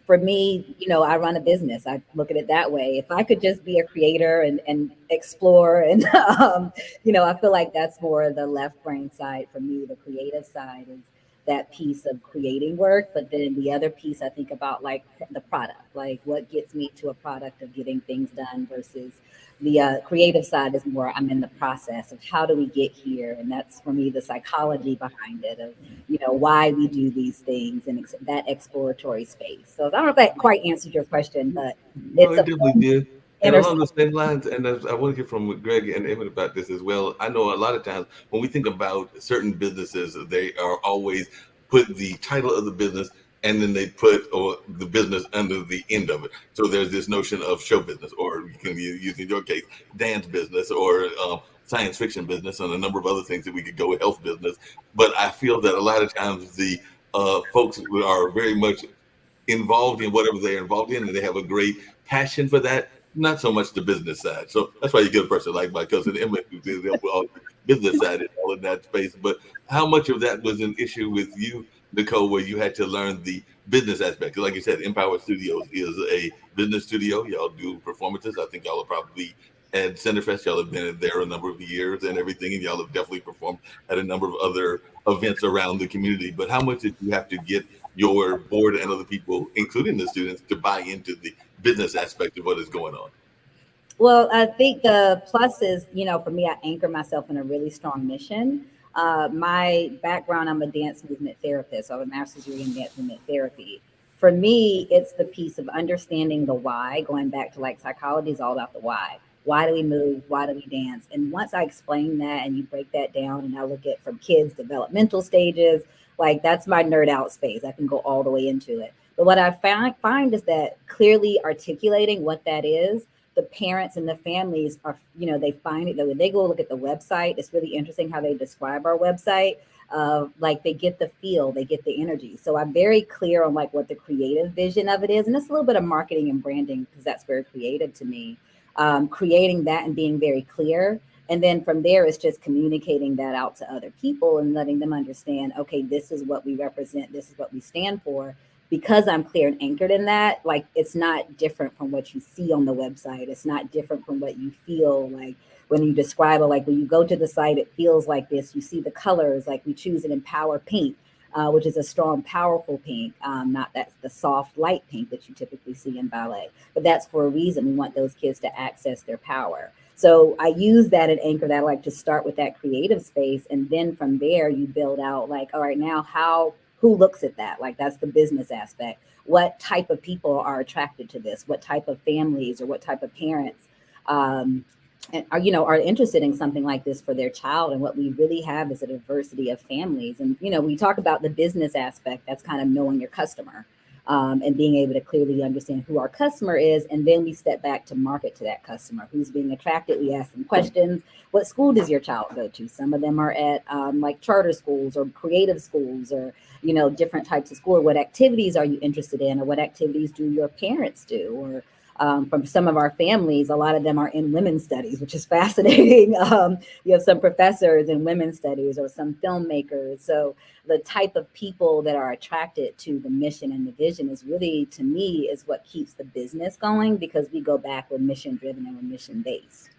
for me, I run a business. I look at it that way. If I could just be a creator and explore and, I feel like that's more the left brain side for me. The creative side is that piece of creating work. But then the other piece I think about, like the product, like what gets me to a product of getting things done versus the creative side is more, I'm in the process of how do we get here? And that's for me, the psychology behind it of, why we do these things and that exploratory space. So I don't know if that quite answered your question, but no, it definitely did. And along the same lines, and I want to hear from Greg and Emmett about this as well. I know a lot of times when we think about certain businesses, they are always put the title of the business and then they put the business under the end of it. So there's this notion of show business, or you can use in your case, dance business, or science fiction business, and a number of other things that we could go with, health business. But I feel that a lot of times the folks are very much involved in whatever they're involved in, and they have a great passion for that. Not so much the business side. So that's why you get a person like my cousin Emmett, who did the business side and all in that space. But how much of that was an issue with you, Nicole, where you had to learn the business aspect? Like you said, Empower Studios is a business studio. Y'all do performances. I think y'all are probably at Centerfest. Y'all have been there a number of years and everything, and y'all have definitely performed at a number of other events around the community. But how much did you have to get your board and other people, including the students, to buy into the business aspect of what is going on? Well, I think the plus is, for me, I anchor myself in a really strong mission. My background, I'm a dance movement therapist. So I have a master's degree in dance movement therapy. For me, it's the piece of understanding the why, going back to like psychology is all about the why. Why do we move? Why do we dance? And once I explain that and you break that down and I look at from kids' developmental stages, like that's my nerd out space. I can go all the way into it. But what I find is that clearly articulating what that is, the the parents and the families are, they find it, when they go look at the website, it's really interesting how they describe our website. Like they get the feel, they get the energy. So I'm very clear on like what the creative vision of it is. And it's a little bit of marketing and branding because that's very creative to me. Creating that and being very clear. And then from there, it's just communicating that out to other people and letting them understand, okay, this is what we represent. This is what we stand for. Because I'm clear and anchored in that, like it's not different from what you see on the website. It's not different from what you feel like when you describe it. Like when you go to the site, it feels like this. You see the colors, like we choose an Empower pink, which is a strong, powerful pink. Not that's the soft, light pink that you typically see in ballet, but that's for a reason. We want those kids to access their power. So I use that and anchor that, like to start with that creative space. And then from there, you build out like, all right, now who looks at that? Like that's the business aspect. What type of people are attracted to this? What type of families or what type of parents and are interested in something like this for their child? And what we really have is a diversity of families. And, we talk about the business aspect, that's kind of knowing your customer and being able to clearly understand who our customer is. And then we step back to market to that customer who's being attracted. We ask them questions. What school does your child go to? Some of them are at like charter schools or creative schools or, different types of school. What activities are you interested in? Or what activities do your parents do? Or from some of our families, a lot of them are in women's studies, which is fascinating. You have some professors in women's studies or some filmmakers. So the type of people that are attracted to the mission and the vision is really, to me, is what keeps the business going, because we go back, we're mission driven and we're mission based.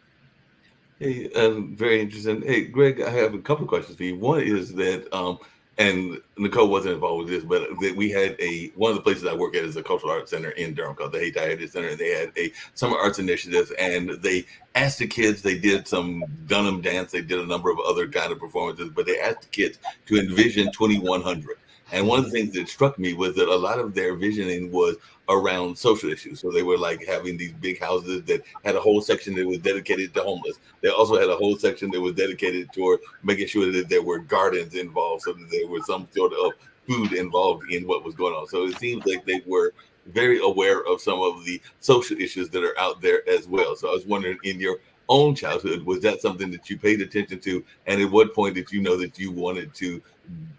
Hey, very interesting. Hey, Greg, I have a couple of questions for you. One is that, and Nicole wasn't involved with this, but that we had one of the places I work at is a cultural arts center in Durham called the Hayti Heritage Center. And they had a summer arts initiative, and they asked the kids, they did some Gunham dance, they did a number of other kind of performances, but they asked the kids to envision 2100. And one of the things that struck me was that a lot of their visioning was around social issues. So they were like having these big houses that had a whole section that was dedicated to homeless. They also had a whole section that was dedicated toward making sure that there were gardens involved, so that there was some sort of food involved in what was going on. So it seems like they were very aware of some of the social issues that are out there as well. So I was wondering, in your own childhood, was that something that you paid attention to? And at what point did you know that you wanted to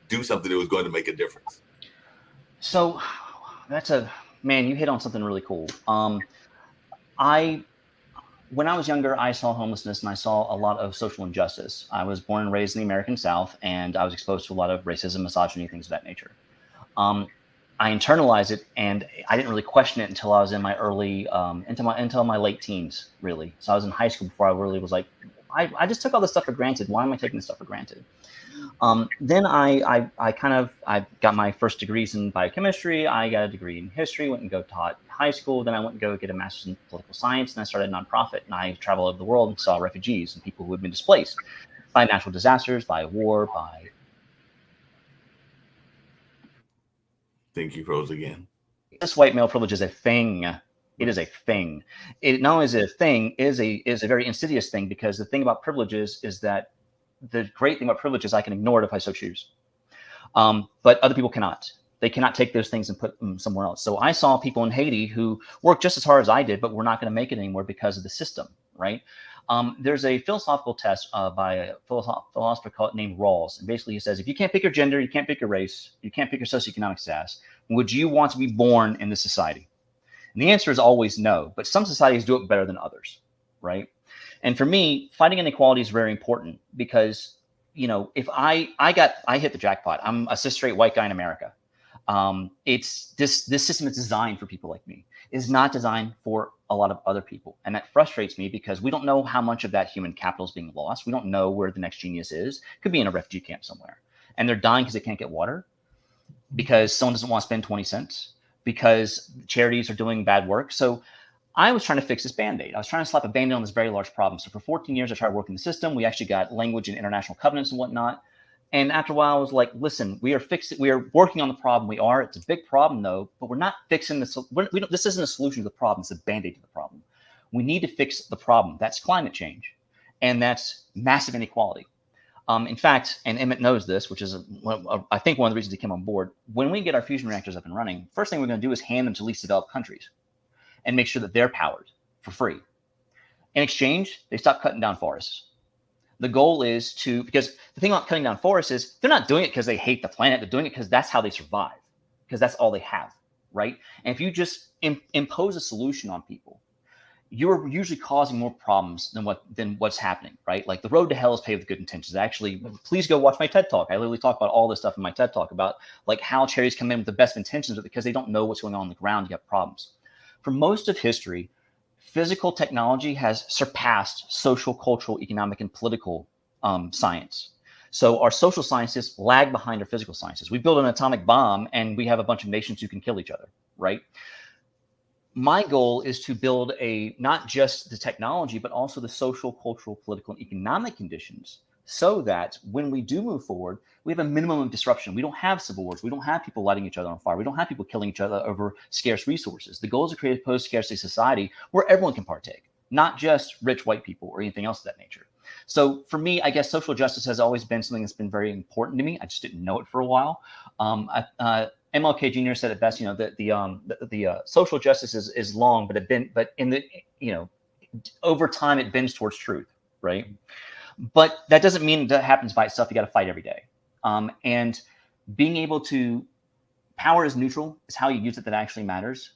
do something that was going to make a difference? So man, you hit on something really cool. When I was younger, I saw homelessness and I saw a lot of social injustice. I was born and raised in the American South, and I was exposed to a lot of racism, misogyny, things of that nature. I internalized it, and I didn't really question it until I was in my early, until my late teens, really. So I was in high school before I really was like, I just took all this stuff for granted. Why am I taking this stuff for granted? Then I got my first degrees in biochemistry. I got a degree in history, went and taught high school. Then I went and get a master's in political science, and I started a nonprofit. And I traveled over the world and saw refugees and people who had been displaced by natural disasters, by war, by. Think you froze again. This white male privilege is a thing. It is a thing. It not only is it a thing, is a very insidious thing, because the thing about privileges is that the great thing about privilege is I can ignore it if I so choose. But other people cannot. They cannot take those things and put them somewhere else. So I saw people in Haiti who worked just as hard as I did, but were not going to make it anymore because of the system, right? There's a philosophical test by a philosopher named Rawls. And basically he says, if you can't pick your gender, you can't pick your race, you can't pick your socioeconomic status, would you want to be born in this society? And the answer is always no, but some societies do it better than others, right? And for me, fighting inequality is very important because, if I hit the jackpot, I'm a cis straight white guy in America. It's this system is designed for people like me. It is not designed for a lot of other people. And that frustrates me because we don't know how much of that human capital is being lost. We don't know where the next genius is. Could be in a refugee camp somewhere. And they're dying because they can't get water, because someone doesn't want to spend 20 cents, because charities are doing bad work. So I was trying to fix this Band-Aid. I was trying to slap a Band-Aid on this very large problem. So for 14 years, I tried working the system. We actually got language and international covenants and whatnot. And after a while, I was like, listen, we are working on the problem. It's a big problem though, but we're not fixing this. This isn't a solution to the problem. It's a Band-Aid to the problem. We need to fix the problem. That's climate change. And that's massive inequality. In fact, and Emmett knows this, which is, I think, one of the reasons he came on board. When we get our fusion reactors up and running, first thing we're going to do is hand them to least developed countries and make sure that they're powered for free. In exchange, they stop cutting down forests. The goal is because the thing about cutting down forests is they're not doing it because they hate the planet. They're doing it because that's how they survive, because that's all they have, right? And if you just impose a solution on people, you're usually causing more problems than what's happening, right? Like the road to hell is paved with good intentions. Actually, please go watch my TED Talk. I literally talk about all this stuff in my TED Talk about like how charities come in with the best intentions, but because they don't know what's going on the ground, you have problems. For most of history, physical technology has surpassed social, cultural, economic, and political science. So our social sciences lag behind our physical sciences. We build an atomic bomb and we have a bunch of nations who can kill each other, right? My goal is to build not just the technology, but also the social, cultural, political, and economic conditions so that when we do move forward, we have a minimum of disruption. We don't have civil wars. We don't have people lighting each other on fire. We don't have people killing each other over scarce resources. The goal is to create a post-scarcity society where everyone can partake, not just rich white people or anything else of that nature. So for me, I guess social justice has always been something that's been very important to me. I just didn't know it for a while. MLK Jr. said it best. You know, the social justice is long, but in the over time it bends towards truth, right? But that doesn't mean that happens by itself. You got to fight every day, and being able to power is neutral. It's how you use it that actually matters.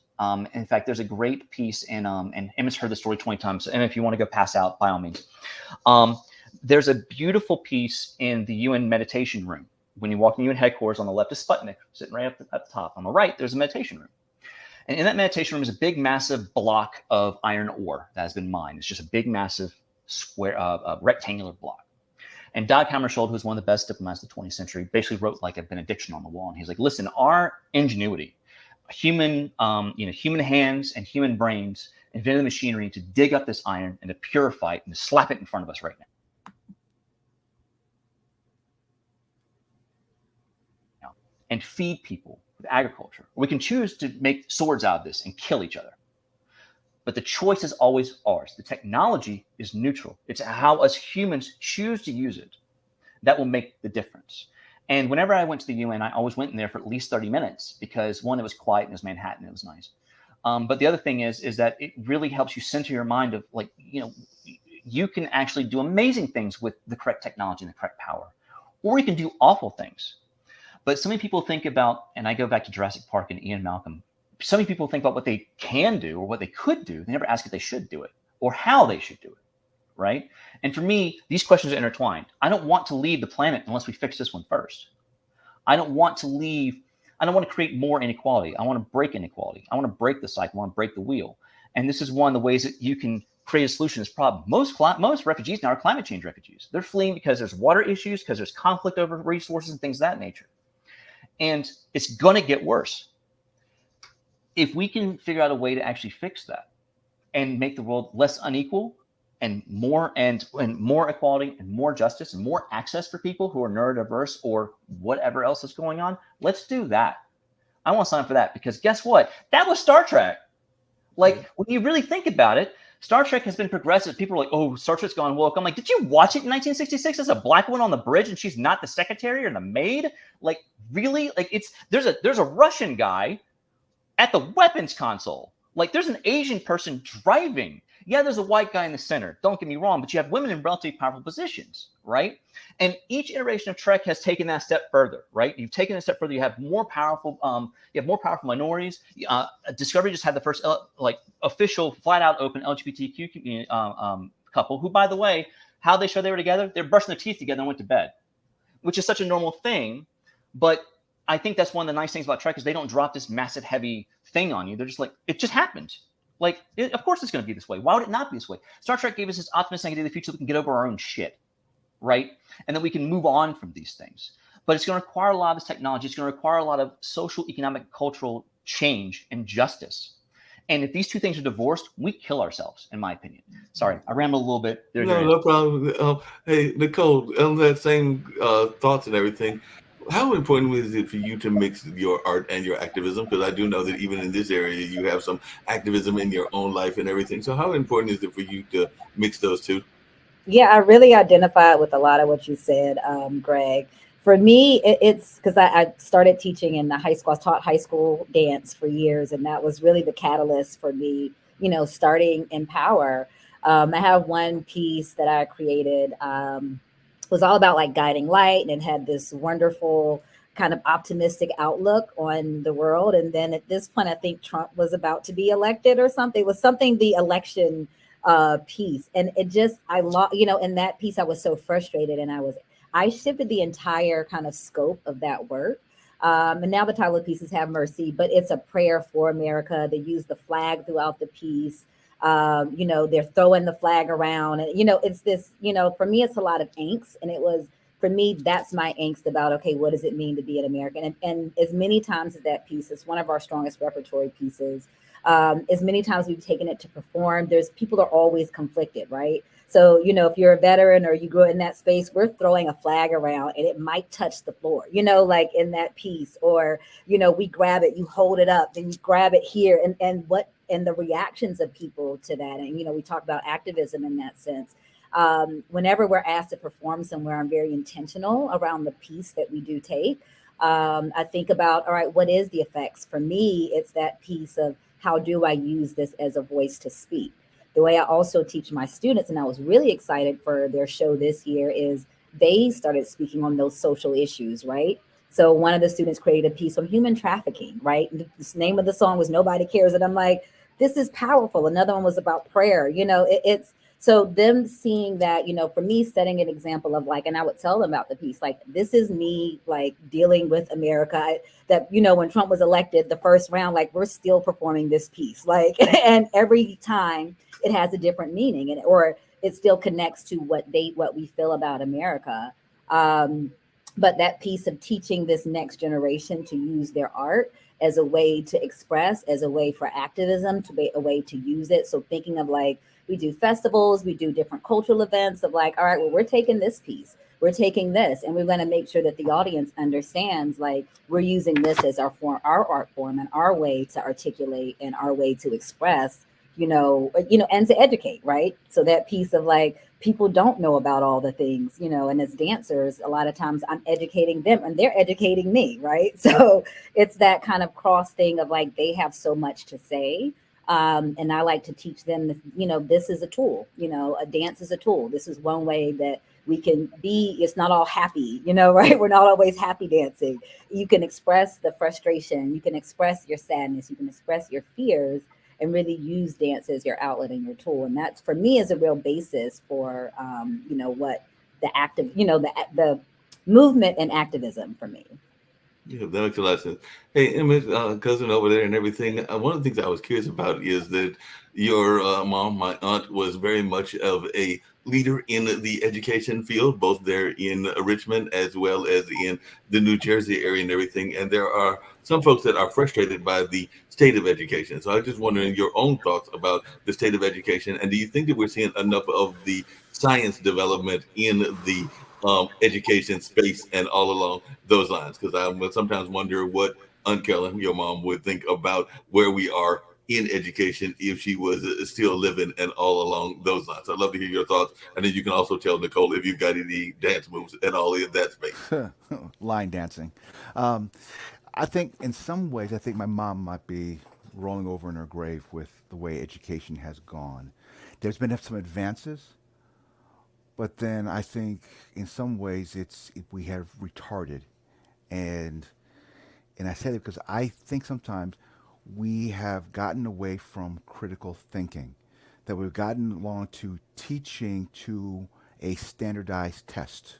In fact, there's a great piece and Emma's heard the story 20 times. And if you want to go pass out, by all means, there's a beautiful piece in the UN meditation room. When you walk in UN headquarters, on the left is Sputnik, sitting right up at the top. On the right, there's a meditation room. And in that meditation room is a big, massive block of iron ore that has been mined. It's just a big, massive square, rectangular block. And Dag Hammarskjöld, who's one of the best diplomats of the 20th century, basically wrote like a benediction on the wall. And he's like, listen, our ingenuity, human hands and human brains invented the machinery to dig up this iron and to purify it and to slap it in front of us right now. And feed people with agriculture. We can choose to make swords out of this and kill each other. But the choice is always ours. The technology is neutral. It's how us humans choose to use it that will make the difference. And whenever I went to the UN, I always went in there for at least 30 minutes because one, it was quiet and it was Manhattan. It was nice. But the other thing is that it really helps you center your mind of like, you can actually do amazing things with the correct technology and the correct power, or you can do awful things. But so many people think about, and I go back to Jurassic Park and Ian Malcolm, so many people think about what they can do or what they could do. They never ask if they should do it or how they should do it, right? And for me, these questions are intertwined. I don't want to leave the planet unless we fix this one first. I don't want to create more inequality. I want to break inequality. I want to break the cycle. I want to break the wheel. And this is one of the ways that you can create a solution to this problem. Most refugees now are climate change refugees. They're fleeing because there's water issues, because there's conflict over resources and things of that nature. And it's going to get worse. If we can figure out a way to actually fix that and make the world less unequal and more equality and more justice and more access for people who are neurodiverse or whatever else is going on, let's do that. I want to sign up for that because guess what? That was Star Trek. Like when you really think about it, Star Trek has been progressive. People are like, oh, Star Trek's gone woke. I'm like, did you watch it in 1966? There's a black woman on the bridge and she's not the secretary or the maid. Like, really? Like there's a Russian guy at the weapons console. Like there's an Asian person driving. Yeah, there's a white guy in the center. Don't get me wrong, but you have women in relatively powerful positions, right? And each iteration of Trek has taken that step further, right? You've taken it a step further. You have more powerful minorities. Discovery just had the first official, flat out open LGBTQ community, couple who, by the way, how they showed they were together, they're brushing their teeth together and went to bed, which is such a normal thing. But I think that's one of the nice things about Trek is they don't drop this massive, heavy thing on you. They're just like, it just happened. Like, of course it's going to be this way. Why would it not be this way? Star Trek gave us this optimistic idea of the future that we can get over our own shit, right? And then we can move on from these things. But it's going to require a lot of this technology. It's going to require a lot of social, economic, cultural change and justice. And if these two things are divorced, we kill ourselves, in my opinion. Sorry, I rambled a little bit. No problem. Hey, Nicole, on that same thoughts and everything, how important is it for you to mix your art and your activism? Because I do know that even in this area, you have some activism in your own life and everything. So how important is it for you to mix those two? Yeah, I really identified with a lot of what you said, Greg. For me, it's because I started teaching in the high school. I taught high school dance for years, and that was really the catalyst for me, starting Empower. I have one piece that I created. Was all about like guiding light, and it had this wonderful kind of optimistic outlook on the world. And then at this point, I think Trump was about to be elected or something. It was something the election piece, and it just in that piece I was so frustrated, and I shifted the entire kind of scope of that work. And now the title of the piece is Have Mercy, but it's a prayer for America. They use the flag throughout the piece. They're throwing the flag around, and it's this, for me it's a lot of angst, and it was, for me, that's my angst about, okay, what does it mean to be an American? And as many times as that piece is one of our strongest repertory pieces, as many times we've taken it to perform, there's people are always conflicted, right? So, if you're a veteran or you grew in that space, we're throwing a flag around and it might touch the floor, like in that piece, or, we grab it, you hold it up, then you grab it here, and the reactions of people to that. And, we talk about activism in that sense. Whenever we're asked to perform somewhere, I'm very intentional around the piece that we do take. I think about, all right, what is the effects? For me, it's that piece of how do I use this as a voice to speak? The way I also teach my students, and I was really excited for their show this year, is they started speaking on those social issues, right? So one of the students created a piece on human trafficking, right? The name of the song was Nobody Cares. And I'm like, this is powerful. Another one was about prayer. It's so them seeing that, for me, setting an example of like, and I would tell them about the piece, like, this is me, like, dealing with America, that, when Trump was elected, the first round, like, we're still performing this piece, like, and every time it has a different meaning, and or it still connects to what we feel about America. But that piece of teaching this next generation to use their art as a way to express, as a way for activism, to be a way to use it. So thinking of like, we do festivals, we do different cultural events of like, all right, well, we're taking this piece, we're taking this, and we're going to make sure that the audience understands, like, we're using this as our art form, and our way to articulate, and our way to express, and to educate, right? So that piece of like, people don't know about all the things, and as dancers, a lot of times I'm educating them and they're educating me, right? So it's that kind of cross thing of like, they have so much to say. And I like to teach them, this is a tool, a dance is a tool. This is one way that we can be, it's not all happy, right? We're not always happy dancing. You can express the frustration, you can express your sadness, you can express your fears, and really use dance as your outlet and your tool. And that's, for me, is a real basis for, what the active, the movement and activism for me. Yeah, that makes a lot of sense. Hey, Emmett, cousin over there and everything. One of the things I was curious about is that your mom, my aunt, was very much of a leader in the education field, both there in Richmond as well as in the New Jersey area and everything. And there are some folks that are frustrated by the state of education. So I was just wondering your own thoughts about the state of education. And do you think that we're seeing enough of the science development in the education space and all along those lines? Because I would sometimes wonder what Aunt Kellen, your mom, would think about where we are in education if she was still living and all along those lines. I'd love to hear your thoughts. And then you can also tell Nicole if you've got any dance moves at all in that space. Line dancing. Um, I think in some ways, I think my mom might be rolling over in her grave with the way education has gone. There's been some advances, but then I think in some ways we have retarded, and and I say it because I think sometimes we have gotten away from critical thinking, that we've gotten along to teaching to a standardized test,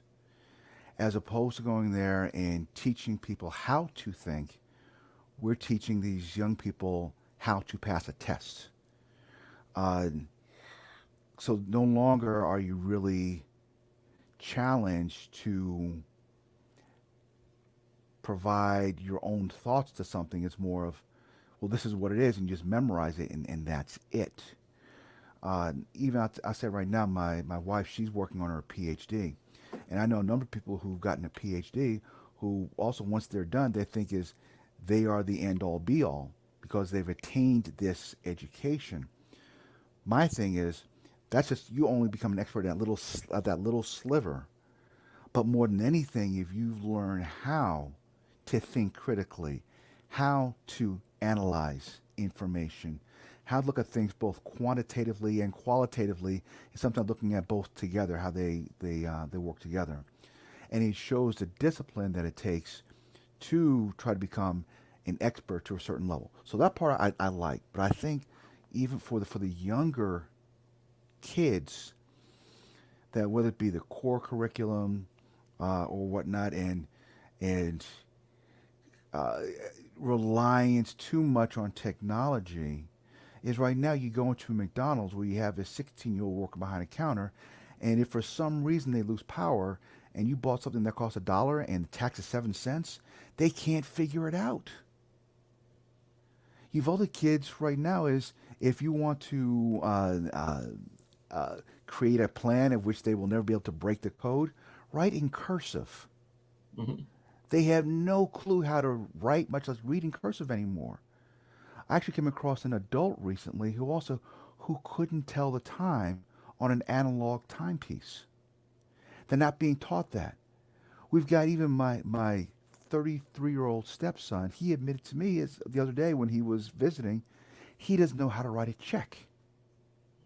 as opposed to going there and teaching people how to think. We're teaching these young people how to pass a test. Uh, so no longer are you really challenged to provide your own thoughts to something. It's more of, well, this is what it is, and you just memorize it, and that's it. Even I say right now, my wife, she's working on her PhD, and I know a number of people who've gotten a PhD who also, once they're done, they think is they are the end all be all because they've attained this education. My thing is, that's just you only become an expert at that little sliver. But more than anything, if you learn how to think critically, how to analyze information, how to look at things both quantitatively and qualitatively, and sometimes looking at both together, how they work together. And he shows the discipline that it takes to try to become an expert to a certain level. So that part I like, but I think even for the younger kids, that whether it be the core curriculum or whatnot, and uh, reliance too much on technology, is right now you go into McDonald's where you have a 16-year-old working behind a counter, and if for some reason they lose power and you bought something that costs $1 and the tax is 7 cents, they can't figure it out. You've all the kids right now is if you want to create a plan of which they will never be able to break the code, write in cursive. Mhm. They have no clue how to write, much less read in cursive anymore. I actually came across an adult recently who couldn't tell the time on an analog timepiece. They're not being taught that. We've got even my 33-year-old stepson. He admitted to me the other day when he was visiting, he doesn't know how to write a check.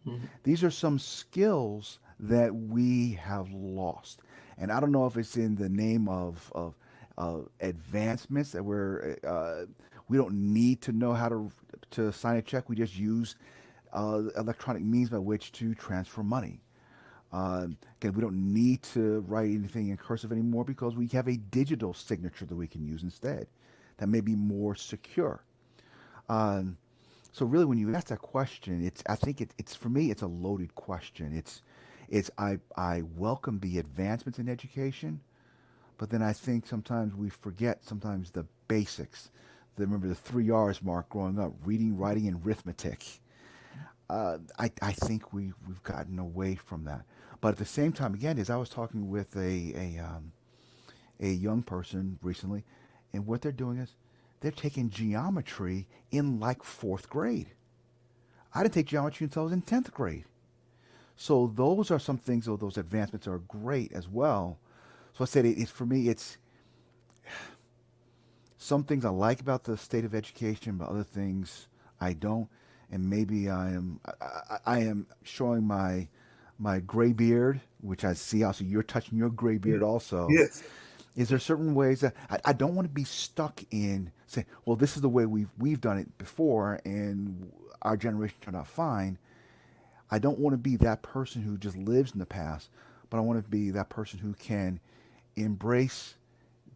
Mhm. These are some skills that we have lost. And I don't know if it's in the name of advancements that we don't need to know how to sign a check. We just use electronic means by which to transfer money. Again, we don't need to write anything in cursive anymore because we have a digital signature that we can use instead that may be more secure. Um, so really, when you ask that question, I think it's for me, it's a loaded question. I welcome the advancements in education, but then I think sometimes we forget sometimes the basics. Remember the 3 R's, Mark, growing up: reading, writing, and arithmetic. I think we've gotten away from that. But at the same time, again, as I was talking with a young person recently, and what they're doing is they're taking geometry in like fourth grade. I didn't take geometry until I was in 10th grade. So those are some things, though those advancements are great as well. So I said it's for me, it's some things I like about the state of education, but other things I don't. And maybe I am showing my gray beard, which I see also you're touching your gray beard also. Yes. Is there certain ways that I don't want to be stuck in saying, well, this is the way we've done it before and our generation turned out fine. I don't want to be that person who just lives in the past, but I want to be that person who can embrace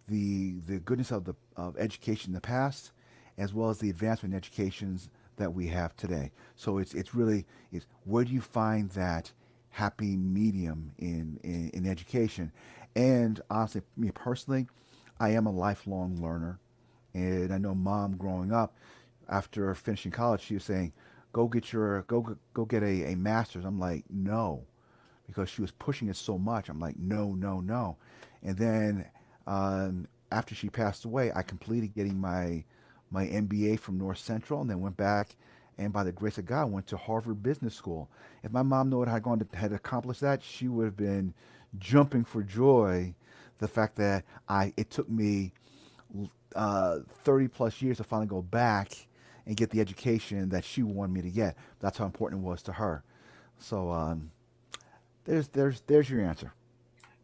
the goodness of education in the past, as well as the advancement in educations that we have today. So it's really it's where do you find that happy medium in education? And honestly, me personally, I am a lifelong learner, and I know mom growing up after finishing college, she was saying, go get a master's. I'm like, no, because she was pushing it so much. I'm like, no, no, no. And then after she passed away, I completed getting my MBA from North Central, and then went back, and by the grace of God, went to Harvard Business School. If my mom knew what I had accomplished that, she would have been jumping for joy. The fact that it took me 30 plus years to finally go back and get the education that she wanted me to get. That's how important it was to her. So there's your answer.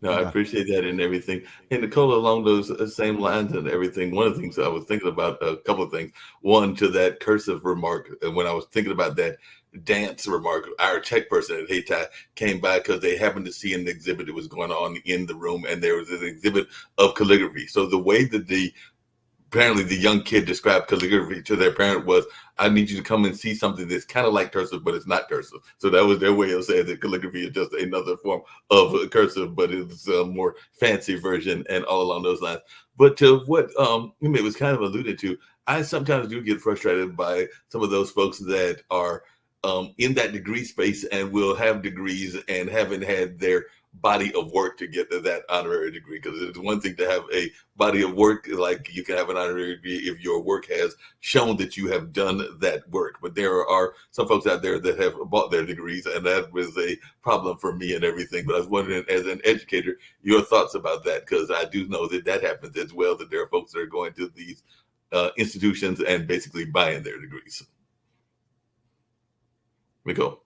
No, I'm I done. appreciate that and everything. And Nicole, along those same lines and everything, one of the things I was thinking about, a couple of things. One, to that cursive remark, when I was thinking about that dance remark, our tech person at Hayti came by because they happened to see an exhibit that was going on in the room, and there was an exhibit of calligraphy. So the way that apparently the young kid described calligraphy to their parent was, I need you to come and see something that's kind of like cursive, but it's not cursive. So that was their way of saying that calligraphy is just another form of cursive, but it's a more fancy version and all along those lines. But to what it was kind of alluded to, I sometimes do get frustrated by some of those folks that are in that degree space and will have degrees and haven't had their body of work to get to that honorary degree. Because it's one thing to have a body of work, like you can have an honorary degree if your work has shown that you have done that work. But there are some folks out there that have bought their degrees, and that was a problem for me and everything. But I was wondering, as an educator, your thoughts about that, because I do know that that happens as well, that there are folks that are going to these institutions and basically buying their degrees. Miko.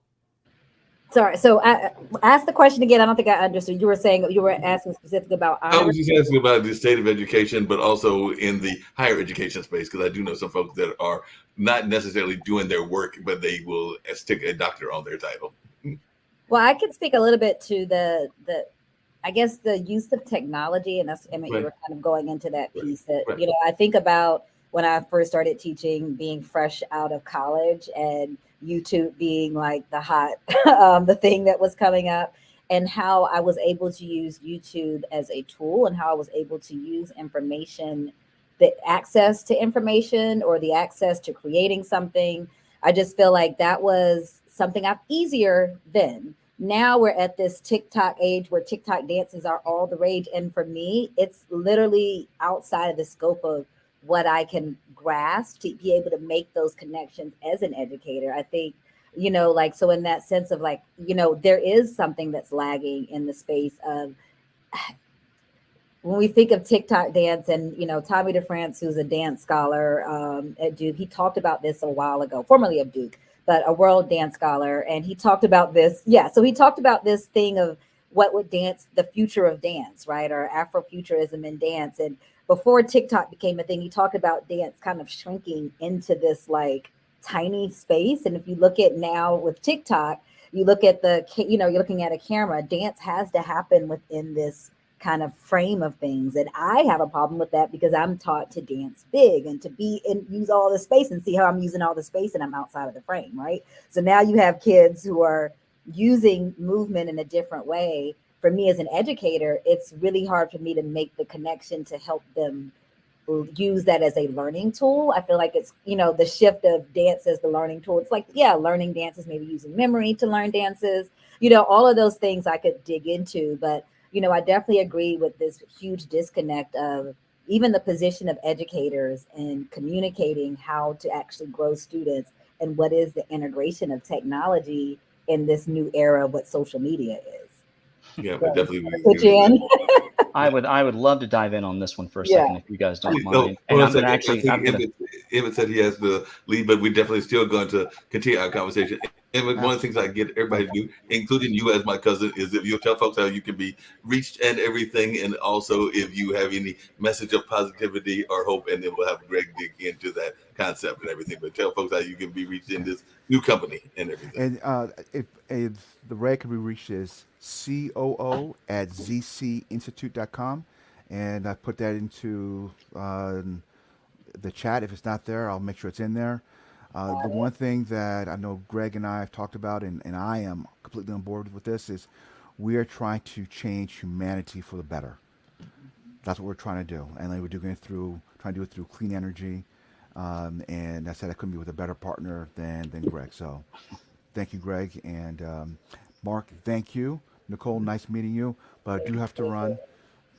Sorry. So I asked the question again. I don't think I understood. You were saying you were asking specifically about I was just asking about the state of education, but also in the higher education space, because I do know some folks that are not necessarily doing their work, but they will stick a doctor on their title. Well, I can speak a little bit to the I guess the use of technology, and that's Emmett, you were kind of going into that piece that, you know, I think about when I first started teaching, being fresh out of college and YouTube being like the hot, the thing that was coming up, and how I was able to use YouTube as a tool and how I was able to use information, the access to information or the access to creating something. I just feel like that was something I've easier then. Now we're at this TikTok age where TikTok dances are all the rage. And for me, it's literally outside of the scope of what I can grasp to be able to make those connections as an educator. I think, you know, like, so in that sense of like, you know, there is something that's lagging in the space of when we think of TikTok dance, and, you know, Tommy DeFrance, who's a dance scholar at Duke, he talked about this a while ago, formerly of Duke, but a world dance scholar. And he talked about this. Yeah. So he talked about this thing of what would dance, the future of dance, right? Or Afrofuturism in dance. And before TikTok became a thing, he talked about dance kind of shrinking into this like tiny space. And if you look at now with TikTok, you look at you know, you're looking at a camera, dance has to happen within this kind of frame of things. And I have a problem with that because I'm taught to dance big and to be and use all the space, and see how I'm using all the space and I'm outside of the frame, right? So now you have kids who are using movement in a different way. For me as an educator, it's really hard for me to make the connection to help them use that as a learning tool. I feel like it's, you know, the shift of dance as the learning tool. It's like, yeah, learning dances, maybe using memory to learn dances, you know, all of those things I could dig into. But you know, I definitely agree with this huge disconnect of even the position of educators and communicating how to actually grow students and what is the integration of technology in this new era of what social media is. Yeah, So, definitely. put you in. I would love to dive in on this one for a second, if you guys don't mind. And I'm going to actually, Emmett said he has to leave, but we're definitely still going to continue our conversation. And one of the things I get everybody to do, including you as my cousin, is if you'll tell folks how you can be reached and everything, and also if you have any message of positivity or hope, and then we'll have Greg dig into that concept and everything. But tell folks how you can be reached in this new company and everything. And if the Ray can be reached is COO@zcinstitute.com, and I put that into the chat. If it's not there, I'll make sure it's in there. The one thing that I know Greg and I have talked about, and I am completely on board with this, is we are trying to change humanity for the better. That's what we're trying to do, and we're trying to do it through clean energy. And I said I couldn't be with a better partner than Greg. So thank you, Greg, and Mark. Thank you, Nicole. Nice meeting you, but I do have to run.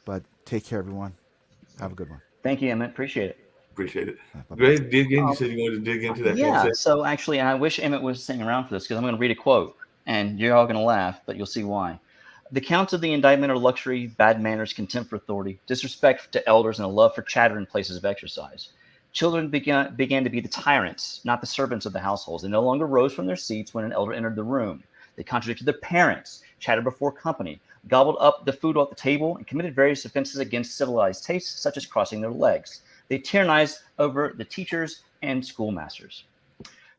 But take care, everyone. Have a good one. Thank you, Emmett. Appreciate it. Appreciate it. Greg, dig in. You said you wanted to dig into that. Yeah. So actually, I wish Emmett was sitting around for this, because I'm going to read a quote, and you're all going to laugh, but you'll see why. The counts of the indictment are luxury, bad manners, contempt for authority, disrespect to elders, and a love for chatter in places of exercise. Children began to be the tyrants, not the servants of the households. They no longer rose from their seats when an elder entered the room. They contradicted their parents, chattered before company, gobbled up the food off the table, and committed various offenses against civilized tastes, such as crossing their legs. They tyrannized over the teachers and schoolmasters.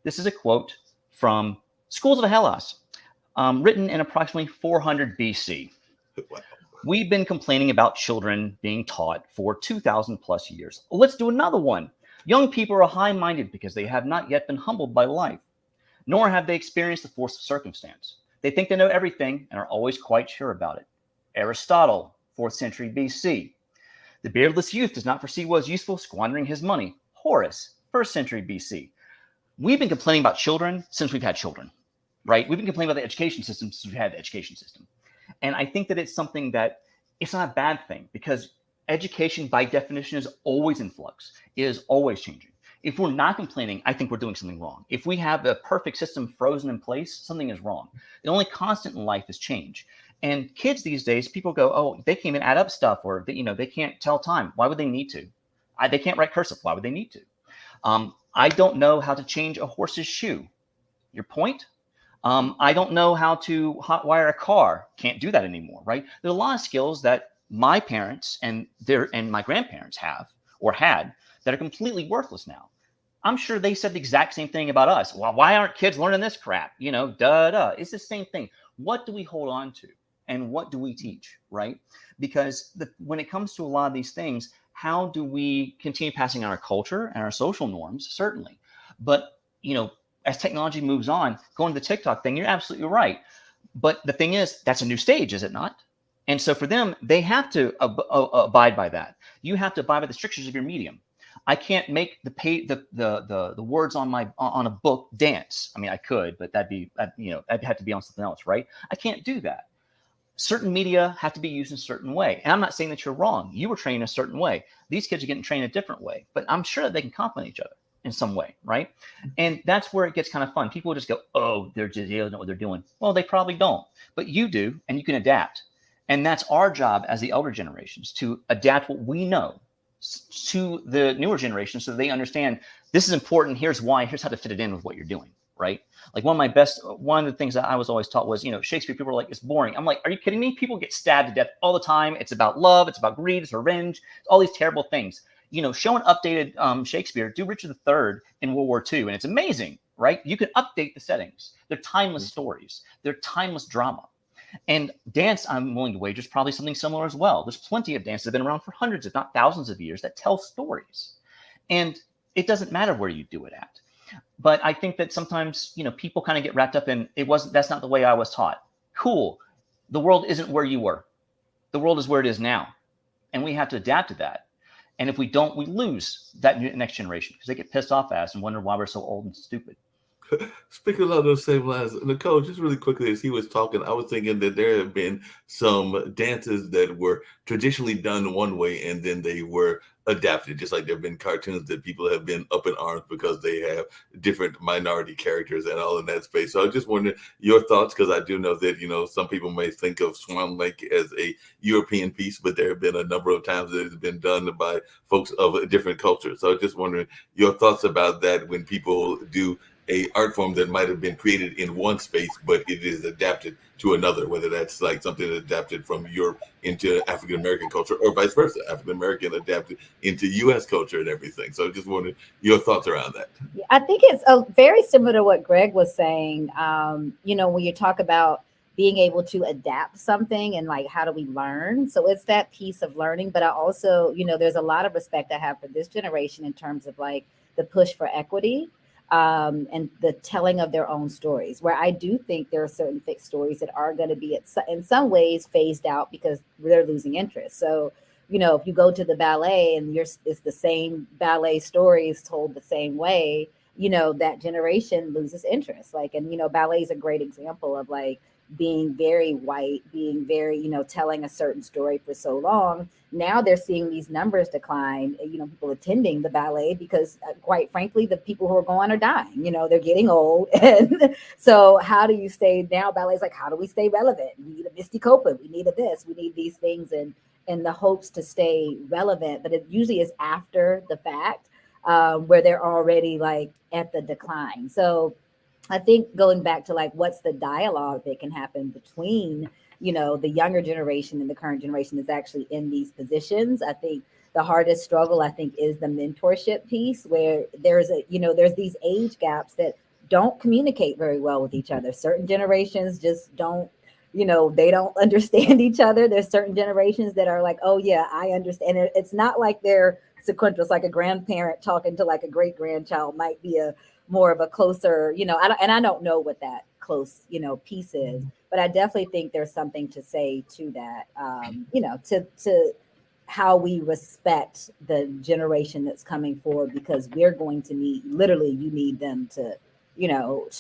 This is a quote from Schools of Hellas, written in approximately 400 BC. We've been complaining about children being taught for 2,000 plus years. Let's do another one. Young people are high-minded because they have not yet been humbled by life, nor have they experienced the force of circumstance. They think they know everything and are always quite sure about it. Aristotle, 4th century BC. The beardless youth does not foresee what is useful, squandering his money. Horace, 1st century BC. We've been complaining about children since we've had children, right? We've been complaining about the education system since we've had the education system. And I think that it's something that it's not a bad thing, because education by definition is always in flux. It is always changing. If we're not complaining, I think we're doing something wrong. If we have a perfect system frozen in place, something is wrong. The only constant in life is change. And kids these days, people go, oh, they can't even add up stuff, or they can't tell time. Why would they need to? They can't write cursive. Why would they need to? I don't know how to change a horse's shoe. Your point? I don't know how to hotwire a car. Can't do that anymore, right? There's a lot of skills that my parents and my grandparents have or had that are completely worthless now. I'm sure they said the exact same thing about us. Well, why aren't kids learning this crap? It's the same thing. What do we hold on to? And what do we teach, right? Because when it comes to a lot of these things, how do we continue passing on our culture and our social norms? Certainly. But, as technology moves on, going to the TikTok thing, you're absolutely right. But the thing is, that's a new stage, is it not? And so for them, they have to abide by that. You have to abide by the strictures of your medium. I can't make the words on a book dance. I mean, I could, but I'd have to be on something else, right? I can't do that. Certain media have to be used in a certain way. And I'm not saying that you're wrong. You were trained a certain way. These kids are getting trained a different way, but I'm sure that they can complement each other in some way, right? And that's where it gets kind of fun. People just go, oh, they don't know what they're doing. Well, they probably don't, but you do, and you can adapt. And that's our job as the elder generations, to adapt what we know to the newer generation so they understand this is important. Here's why. Here's how to fit it in with what you're doing, right? Like one of the things that I was always taught was, Shakespeare, people are like, it's boring. I'm like, are you kidding me? People get stabbed to death all the time. It's about love. It's about greed. It's revenge. It's all these terrible things. Show an updated Shakespeare, do Richard III in World War II, and it's amazing, right? You can update the settings. They're timeless stories. They're timeless drama. And dance, I'm willing to wager, is probably something similar as well. There's plenty of dances that have been around for hundreds, if not thousands of years that tell stories. And it doesn't matter where you do it at. But I think that sometimes, people kind of get wrapped up in, that's not the way I was taught. Cool. The world isn't where you were. The world is where it is now. And we have to adapt to that. And if we don't, we lose that next generation because they get pissed off at us and wonder why we're so old and stupid. Speaking along those same lines, Nicole, just really quickly as he was talking, I was thinking that there have been some dances that were traditionally done one way and then they were adapted, just like there have been cartoons that people have been up in arms because they have different minority characters and all in that space. So I just wondered your thoughts, because I do know that, some people may think of Swan Lake as a European piece, but there have been a number of times that it's been done by folks of a different culture. So I just wondering your thoughts about that when people do a art form that might have been created in one space, but it is adapted to another, whether that's like something adapted from Europe into African American culture or vice versa, African American adapted into US culture and everything. So I just wanted your thoughts around that. I think it's very similar to what Greg was saying. When you talk about being able to adapt something and like, how do we learn? So it's that piece of learning. But I also, there's a lot of respect I have for this generation in terms of like the push for equity. And the telling of their own stories, where I do think there are certain fixed stories that are going to be in some ways phased out because they're losing interest. So, if you go to the ballet and it's the same ballet stories told the same way, that generation loses interest. Like, and, ballet is a great example of like being very white, being very, telling a certain story for so long. Now they're seeing these numbers decline, people attending the ballet because quite frankly, the people who are going are dying, they're getting old. And so how do you stay now? Ballet's like, how do we stay relevant? We need a Misty Copeland. We need we need these things and the hopes to stay relevant. But it usually is after the fact where they're already like at the decline. So I think going back to like, what's the dialogue that can happen between, the younger generation and the current generation is actually in these positions. I think the hardest struggle, is the mentorship piece, where there's these age gaps that don't communicate very well with each other. Certain generations just don't, they don't understand each other. There's certain generations that are like, oh yeah, I understand. It's not like they're sequential. It's like a grandparent talking to like a great grandchild might be more of a closer, I don't know what that close, piece is, but I definitely think there's something to say to that, to how we respect the generation that's coming forward, because we're going to need, literally, you need them to,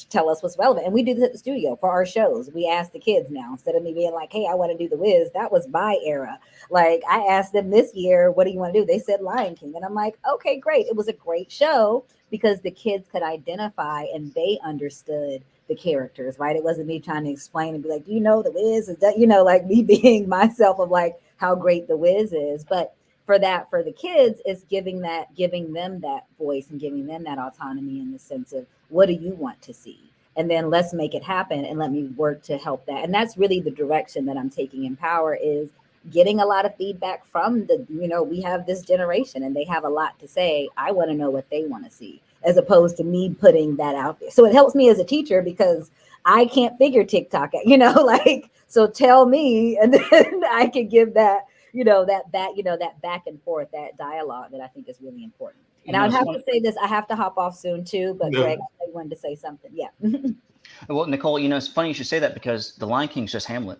tell us what's relevant. And we do this at the studio for our shows. We ask the kids now, instead of me being like, hey, I want to do The Wiz. That was my era. Like, I asked them this year, what do you want to do? They said Lion King. And I'm like, okay, great. It was a great show because the kids could identify and they understood the characters, right? It wasn't me trying to explain and be like, do you know The Wiz? Is that, like me being myself of like how great The Wiz is. But for the kids, it's giving them that voice and giving them that autonomy in the sense of, what do you want to see? and then let's make it happen and let me work to help that. And that's really the direction that I'm taking Empower, is getting a lot of feedback from we have this generation and they have a lot to say. I want to know what they want to see, as opposed to me putting that out there. So it helps me as a teacher because I can't figure TikTok out, so tell me, and then I can give that, that back and forth, that dialogue that I think is really important. And I would have to say this, I have to hop off soon too, but no. Greg, I wanted to say something. Yeah. Well, Nicole, it's funny you should say that, because The Lion King's just Hamlet.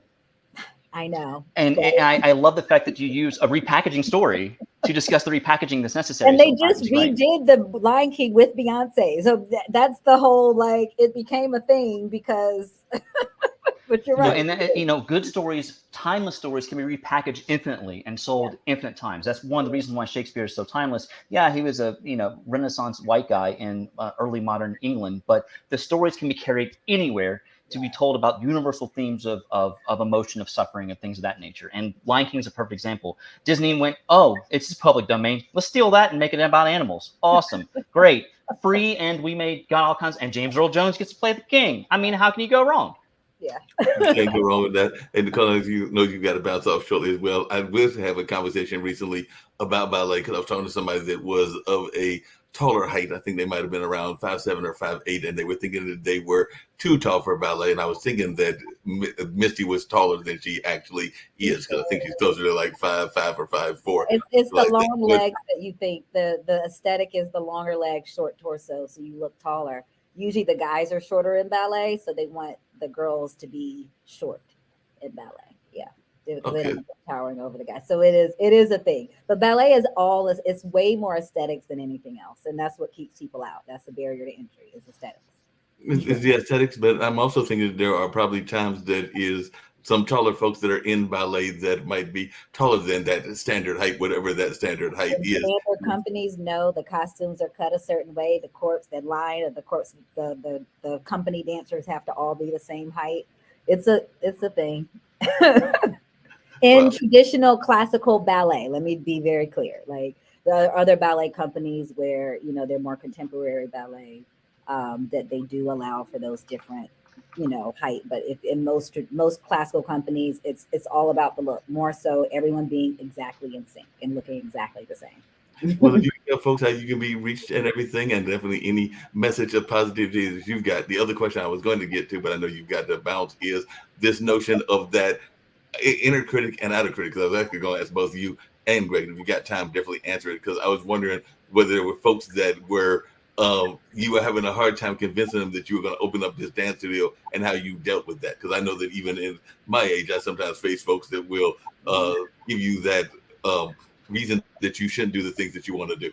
I know. And I love the fact that you use a repackaging story to discuss the repackaging that's necessary. And they just redid the Lion King with Beyonce. So that's the whole, it became a thing because, but you're right. And good stories, timeless stories, can be repackaged infinitely and sold infinite times. That's one of the reasons why Shakespeare is so timeless. Yeah, he was a, Renaissance white guy in early modern England, but the stories can be carried anywhere to be told about universal themes of emotion, of suffering, and things of that nature. And Lion King is a perfect example. Disney went, oh, it's public domain. Let's steal that and make it about animals. Awesome. Great. Free. And we got all kinds. And James Earl Jones gets to play the king. I mean, how can you go wrong? Yeah. You can't go wrong with that. And because you've got to bounce off shortly as well. I was have a conversation recently about ballet, because I was talking to somebody that was of a taller height. I think they might have been around 5'7" or 5'8", and they were thinking that they were too tall for ballet. And I was thinking that Misty was taller than she actually is, because I think she's closer to 5'5" or 5'4". It's the long legs that you think. The aesthetic is the longer legs, short torso, so you look taller. Usually the guys are shorter in ballet, so they want the girls to be short in ballet. Yeah. They don't towering over the guys. So it is a thing. But ballet is it's way more aesthetics than anything else. And that's what keeps people out. That's the barrier to entry, is aesthetics. It's the aesthetics, but I'm also thinking that there are probably times that is some taller folks that are in ballet that might be taller than that standard height, whatever that standard height is. Standard companies know the costumes are cut a certain way. The corpse, that line of the corpse, the company dancers have to all be the same height. It's a thing. In traditional classical ballet, let me be very clear. There are other ballet companies where they're more contemporary ballet, that they do allow for those different height. But if in most classical companies, it's all about the look, more so everyone being exactly in sync and looking exactly the same. Well, if you tell folks how you can be reached and everything, and definitely any message of positivity that you've got. The other question I was going to get to, but I know you've got to bounce, is this notion of that inner critic and outer critic. Because I was actually going to ask both you and Greg, if you got time, definitely answer it. Because I was wondering whether there were folks that were you were having a hard time convincing them that you were going to open up this dance studio, and how you dealt with that. Because I know that even in my age, I sometimes face folks that will give you that reason that you shouldn't do the things that you want to do.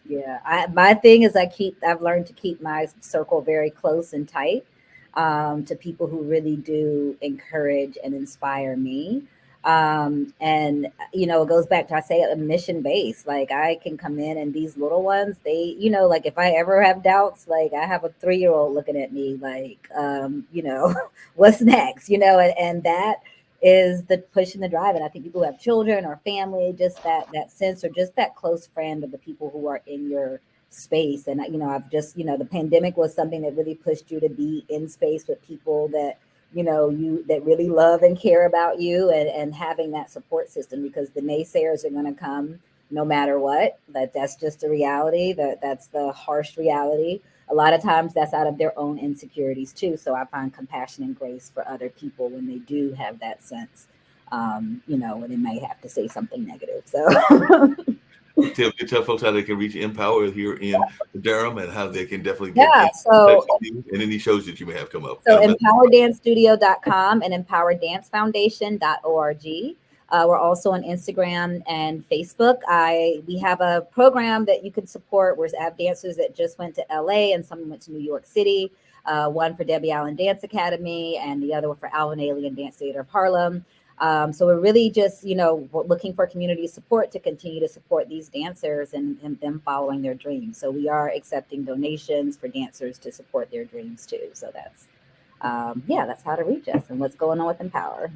Yeah, my thing is I've learned to keep my circle very close and tight, to people who really do encourage and inspire me. And it goes back to, I say, a mission based. I can come in, and these little ones, they, if I ever have doubts, I have a 3-year-old looking at me what's next, and that is the push and the drive. And I think people who have children or family, just that sense, or just that close friend of the people who are in your space. And I've just, the pandemic was something that really pushed you to be in space with people that that really love and care about you, and having that support system, because the naysayers are going to come no matter what. That's just the reality. That's the harsh reality. A lot of times that's out of their own insecurities too. So I find compassion and grace for other people when they do have that sense, when they may have to say something negative. So Tell folks how they can reach Empower here in Durham, and how they can definitely get and any shows that you may have come up. So empowerdancestudio.com and empowerdancefoundation.org. We're also on Instagram and Facebook. We have a program that you can support. We have dancers that just went to LA, and some went to New York City. One for Debbie Allen Dance Academy, and the other one for Alvin Ailey Dance Theater of Harlem. So we're really just, looking for community support to continue to support these dancers and them following their dreams. So we are accepting donations for dancers to support their dreams too. So that's how to reach us and what's going on with Empower.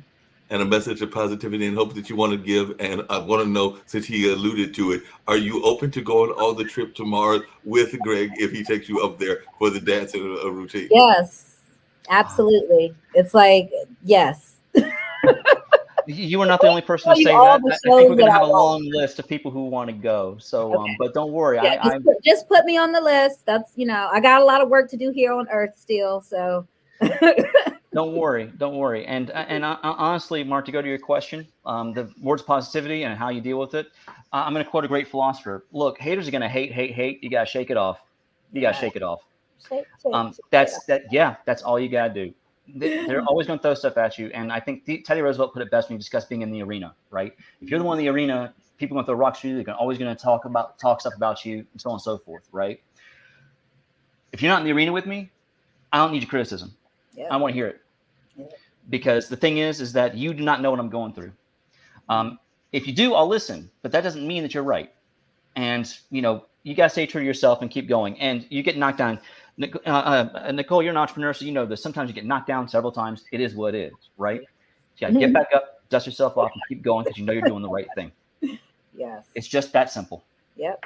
And a message of positivity and hope that you want to give. And I want to know, since he alluded to it, are you open to going on the trip to Mars with Greg if he takes you up there for the dance routine? Yes. Absolutely. It's like, yes. You are not the only person to Tell you say all that. the I think we're shows going to that have I a watch. long list of people who want to go. So, Okay. but don't worry. Yeah, I just put me on the list. That's, I got a lot of work to do here on Earth still. So Don't worry. And honestly, Mark, to go to your question, the words positivity and how you deal with it, I'm going to quote a great philosopher. Look, haters are going to hate. You got to shake it off. You got to Yeah. shake it off. shake That's all you got to do. They're always going to throw stuff at you. And I think Teddy Roosevelt put it best when he discussed being in the arena, right? If you're the one in the arena, people are going to throw rocks at you. They're always going to talk stuff about you and so on and so forth, right? If you're not in the arena with me, I don't need your criticism. Yeah. I want to hear it. Yeah. Because the thing is that you do not know what I'm going through. If you do, I'll listen, but that doesn't mean that you're right. And, you got to stay true to yourself and keep going. And you get knocked down. Nicole, you're an entrepreneur, so you know this. Sometimes you get knocked down several times. It is what it is, right? So you got to get back up, dust yourself off, and keep going because you know you're doing the right thing. Yes. It's just that simple. Yep.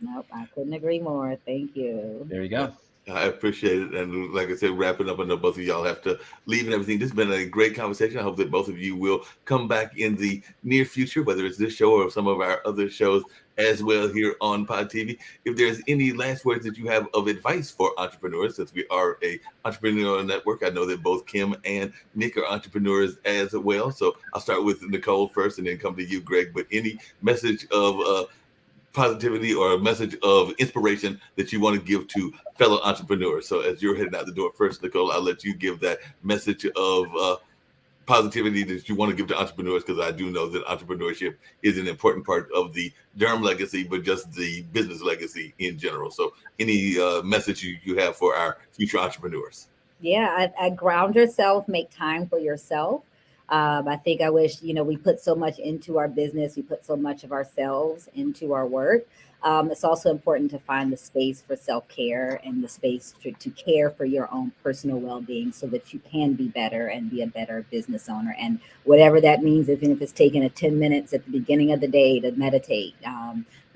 Nope. I couldn't agree more. Thank you. There you go. I appreciate it. And like I said, wrapping up, I know both of y'all have to leave and everything. This has been a great conversation. I hope that both of you will come back in the near future, whether it's this show or some of our other shows as well here on Pod TV. If there's any last words that you have of advice for entrepreneurs, since we are a entrepreneurial network, I know that both Kim and Nick are entrepreneurs as well. So I'll start with Nicole first and then come to you, Greg. But any message of positivity or a message of inspiration that you want to give to fellow entrepreneurs? So as you're heading out the door first, Nicole, I'll let you give that message of positivity that you want to give to entrepreneurs, because I do know that entrepreneurship is an important part of the Durham legacy, but just the business legacy in general. So any message you have for our future entrepreneurs? Yeah, I ground yourself, make time for yourself. I think I wish, we put so much into our business. We put so much of ourselves into our work. It's also important to find the space for self-care and the space to care for your own personal well-being so that you can be better and be a better business owner. And whatever that means, even if it's taking 10 minutes at the beginning of the day to meditate,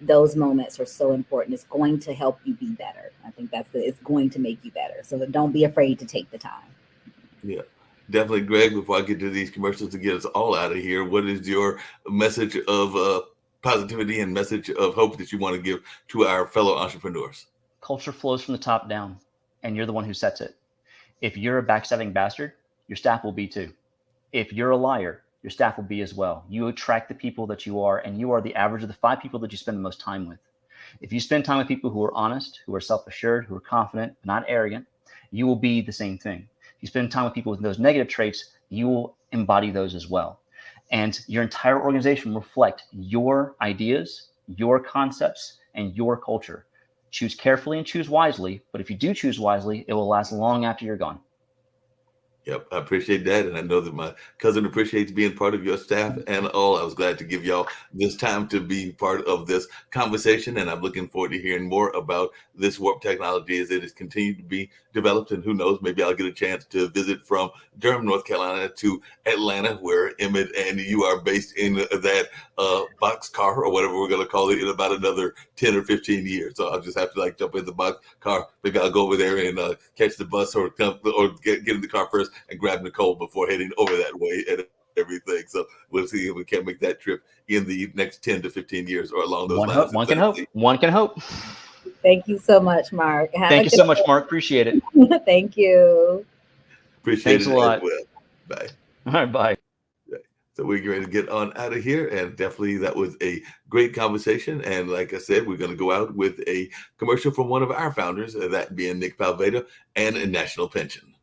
those moments are so important. It's going to help you be better. I think it's going to make you better. So don't be afraid to take the time. Yeah. Definitely, Greg, before I get to these commercials to get us all out of here, what is your message of positivity and message of hope that you want to give to our fellow entrepreneurs? Culture flows from the top down, and you're the one who sets it. If you're a backstabbing bastard, your staff will be too. If you're a liar, your staff will be as well. You attract the people that you are, and you are the average of the 5 people that you spend the most time with. If you spend time with people who are honest, who are self-assured, who are confident, not arrogant, you will be the same thing. If you spend time with people with those negative traits, you will embody those as well. And your entire organization will reflect your ideas, your concepts, and your culture. Choose carefully and choose wisely. But if you do choose wisely, it will last long after you're gone. Yep, I appreciate that. And I know that my cousin appreciates being part of your staff and all. I was glad to give y'all this time to be part of this conversation. And I'm looking forward to hearing more about this warp technology as it is continued to be developed. And who knows, maybe I'll get a chance to visit from Durham, North Carolina to Atlanta, where Emmett and you are based in that box car or whatever we're going to call it in about another 10 or 15 years. So I'll just have to jump in the box car. Maybe I'll go over there and catch the bus or get in the car first and grab Nicole before heading over that way and everything. So we'll see if we can make that trip in the next 10 to 15 years or along those lines. One can hope. Thank you so much, Mark. Thank you so much, Mark. Appreciate it. Thank you. Appreciate Thanks it a lot. as well. Bye. All right, bye. So we're ready to get on out of here. And definitely that was a great conversation. And like I said, we're going to go out with a commercial from one of our founders, that being Nick Palveda and a National Pension.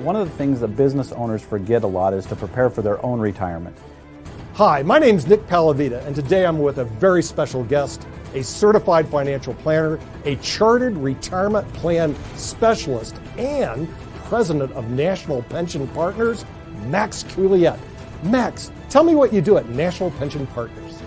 One of the things that business owners forget a lot is to prepare for their own retirement. Hi, my name is Nick Pallavita, and today I'm with a very special guest, a certified financial planner, a chartered retirement plan specialist, and president of National Pension Partners, Max Couliet. Max, tell me what you do at National Pension Partners.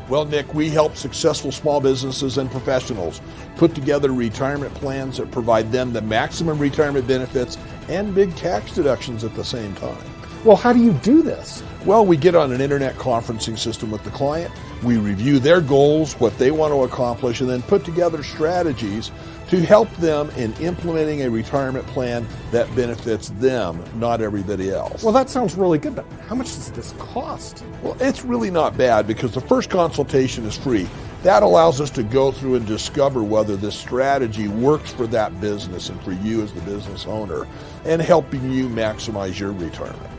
Well, Nick, we help successful small businesses and professionals put together retirement plans that provide them the maximum retirement benefits and big tax deductions at the same time. Well, how do you do this? Well, we get on an internet conferencing system with the client. We review their goals, what they want to accomplish, and then put together strategies to help them in implementing a retirement plan that benefits them, not everybody else. Well, that sounds really good, but how much does this cost? Well, it's really not bad because the first consultation is free. That allows us to go through and discover whether this strategy works for that business and for you as the business owner, and helping you maximize your retirement.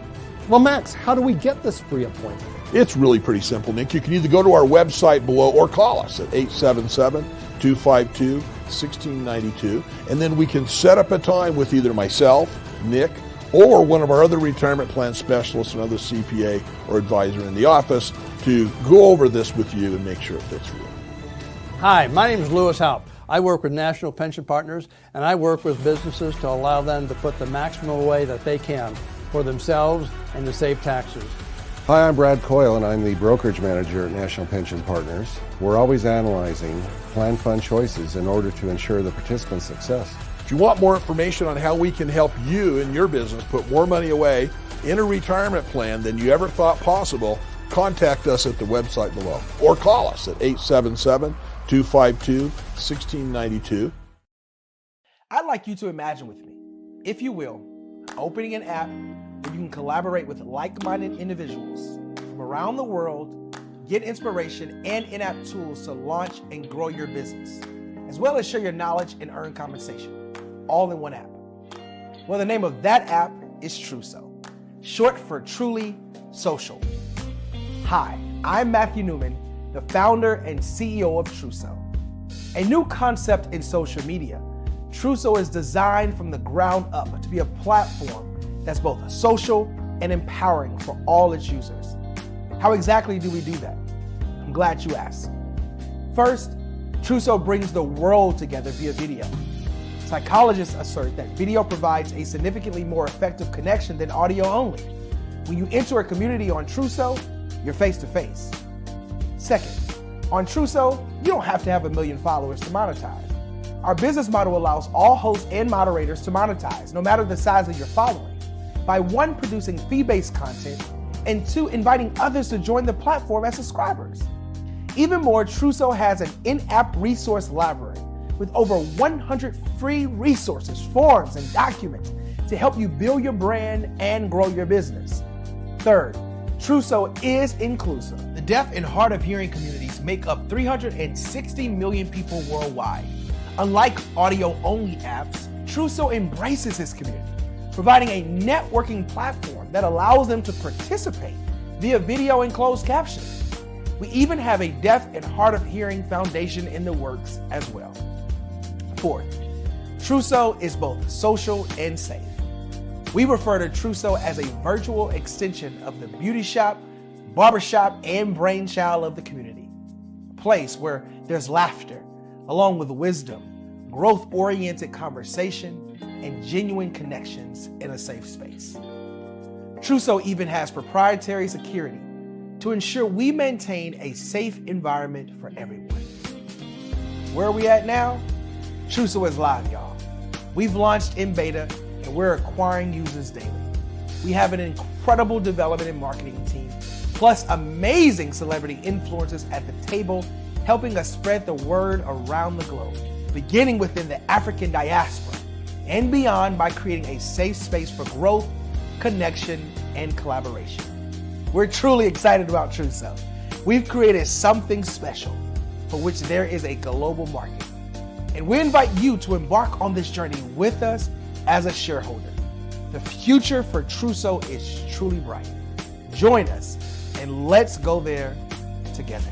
Well, Max, how do we get this free appointment? It's really pretty simple, Nick. You can either go to our website below or call us at 877-252-1692, and then we can set up a time with either myself, Nick, or one of our other retirement plan specialists, another CPA or advisor in the office, to go over this with you and make sure it fits for you. Hi, my name is Lewis Haupt. I work with National Pension Partners, and I work with businesses to allow them to put the maximum away that they can for themselves and to save taxes. Hi, I'm Brad Coyle, and I'm the brokerage manager at National Pension Partners. We're always analyzing plan fund choices in order to ensure the participant's success. If you want more information on how we can help you and your business put more money away in a retirement plan than you ever thought possible, contact us at the website below or call us at 877-252-1692. I'd like you to imagine with me, if you will, opening an app where you can collaborate with like-minded individuals from around the world, get inspiration and in-app tools to launch and grow your business, as well as share your knowledge and earn compensation, all in one app. Well, the name of that app is Truso, short for Truly Social. Hi, I'm Matthew Newman, the founder and CEO of Truso. A new concept in social media, Truso is designed from the ground up to be a platform that's both social and empowering for all its users. How exactly do we do that? I'm glad you asked. First, Truso brings the world together via video. Psychologists assert that video provides a significantly more effective connection than audio only. When you enter a community on Truso, you're face-to-face. Second, on Truso, you don't have to have 1 million followers to monetize. Our business model allows all hosts and moderators to monetize, no matter the size of your following, by 1, producing fee-based content, and 2, inviting others to join the platform as subscribers. Even more, Truso has an in-app resource library with over 100 free resources, forms, and documents to help you build your brand and grow your business. Third, Truso is inclusive. The deaf and hard of hearing communities make up 360 million people worldwide. Unlike audio-only apps, Truso embraces its community, providing a networking platform that allows them to participate via video and closed captioning. We even have a deaf and hard of hearing foundation in the works as well. Fourth, Truso is both social and safe. We refer to Truso as a virtual extension of the beauty shop, barbershop, and brainchild of the community. A place where there's laughter, along with wisdom, growth-oriented conversation, and genuine connections in a safe space. Truso even has proprietary security to ensure we maintain a safe environment for everyone. Where are we at now? Truso is live, y'all. We've launched in beta and we're acquiring users daily. We have an incredible development and marketing team, plus amazing celebrity influencers at the table, helping us spread the word around the globe, beginning within the African diaspora and beyond by creating a safe space for growth, connection, and collaboration. We're truly excited about Truso. We've created something special for which there is a global market. And we invite you to embark on this journey with us as a shareholder. The future for Truso is truly bright. Join us and let's go there together.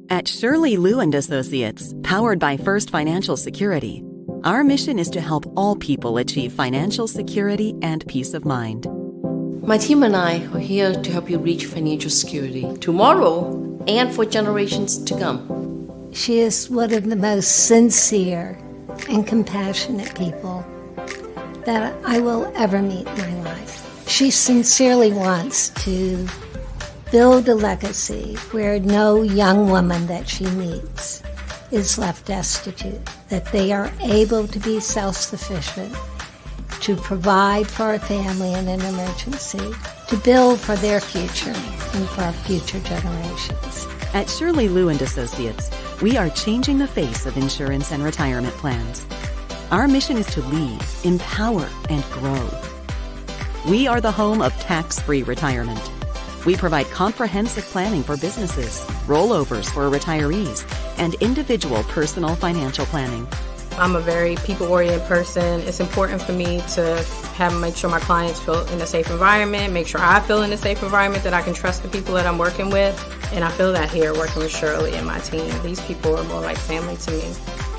At Shirley Lou & Associates, powered by First Financial Security, our mission is to help all people achieve financial security and peace of mind. My team and I are here to help you reach financial security tomorrow and for generations to come. She is one of the most sincere and compassionate people that I will ever meet in my life. She sincerely wants to build a legacy where no young woman that she meets is left destitute, that they are able to be self-sufficient, to provide for our family in an emergency, to build for their future and for our future generations. At Shirley Lewin Associates, we are changing the face of insurance and retirement plans. Our mission is to lead, empower, and grow. We are the home of tax-free retirement. We provide comprehensive planning for businesses, rollovers for retirees, and individual personal financial planning. I'm a very people-oriented person. It's important for me to make sure my clients feel in a safe environment, make sure I feel in a safe environment, that I can trust the people that I'm working with. And I feel that here working with Shirley and my team. These people are more like family to me.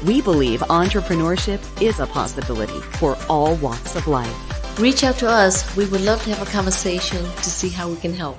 We believe entrepreneurship is a possibility for all walks of life. Reach out to us. We would love to have a conversation to see how we can help.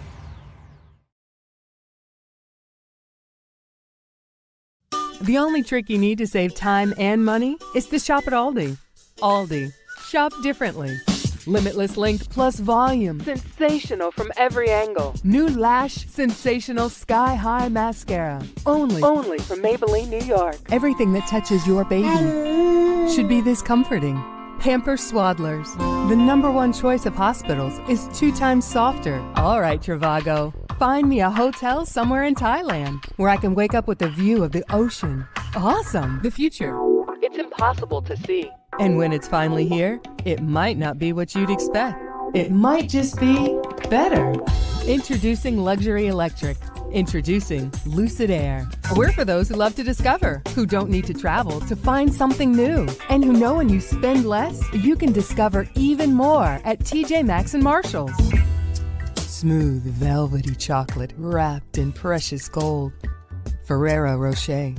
The only trick you need to save time and money is to shop at Aldi. Aldi. Shop differently. Limitless length plus volume. Sensational from every angle. New Lash Sensational Sky High Mascara. Only from Maybelline, New York. Everything that touches your baby should be this comforting. Pampers Swaddlers. The #1 choice of hospitals is 2 times softer. All right, Trivago. Find me a hotel somewhere in Thailand where I can wake up with a view of the ocean. Awesome. The future. It's impossible to see. And when it's finally here, it might not be what you'd expect. It might just be better. Introducing Luxury Electric. Introducing Lucid Air. We're for those who love to discover, who don't need to travel to find something new, and who know when you spend less, you can discover even more at TJ Maxx and Marshalls. Smooth, velvety chocolate wrapped in precious gold. Ferrero Rocher.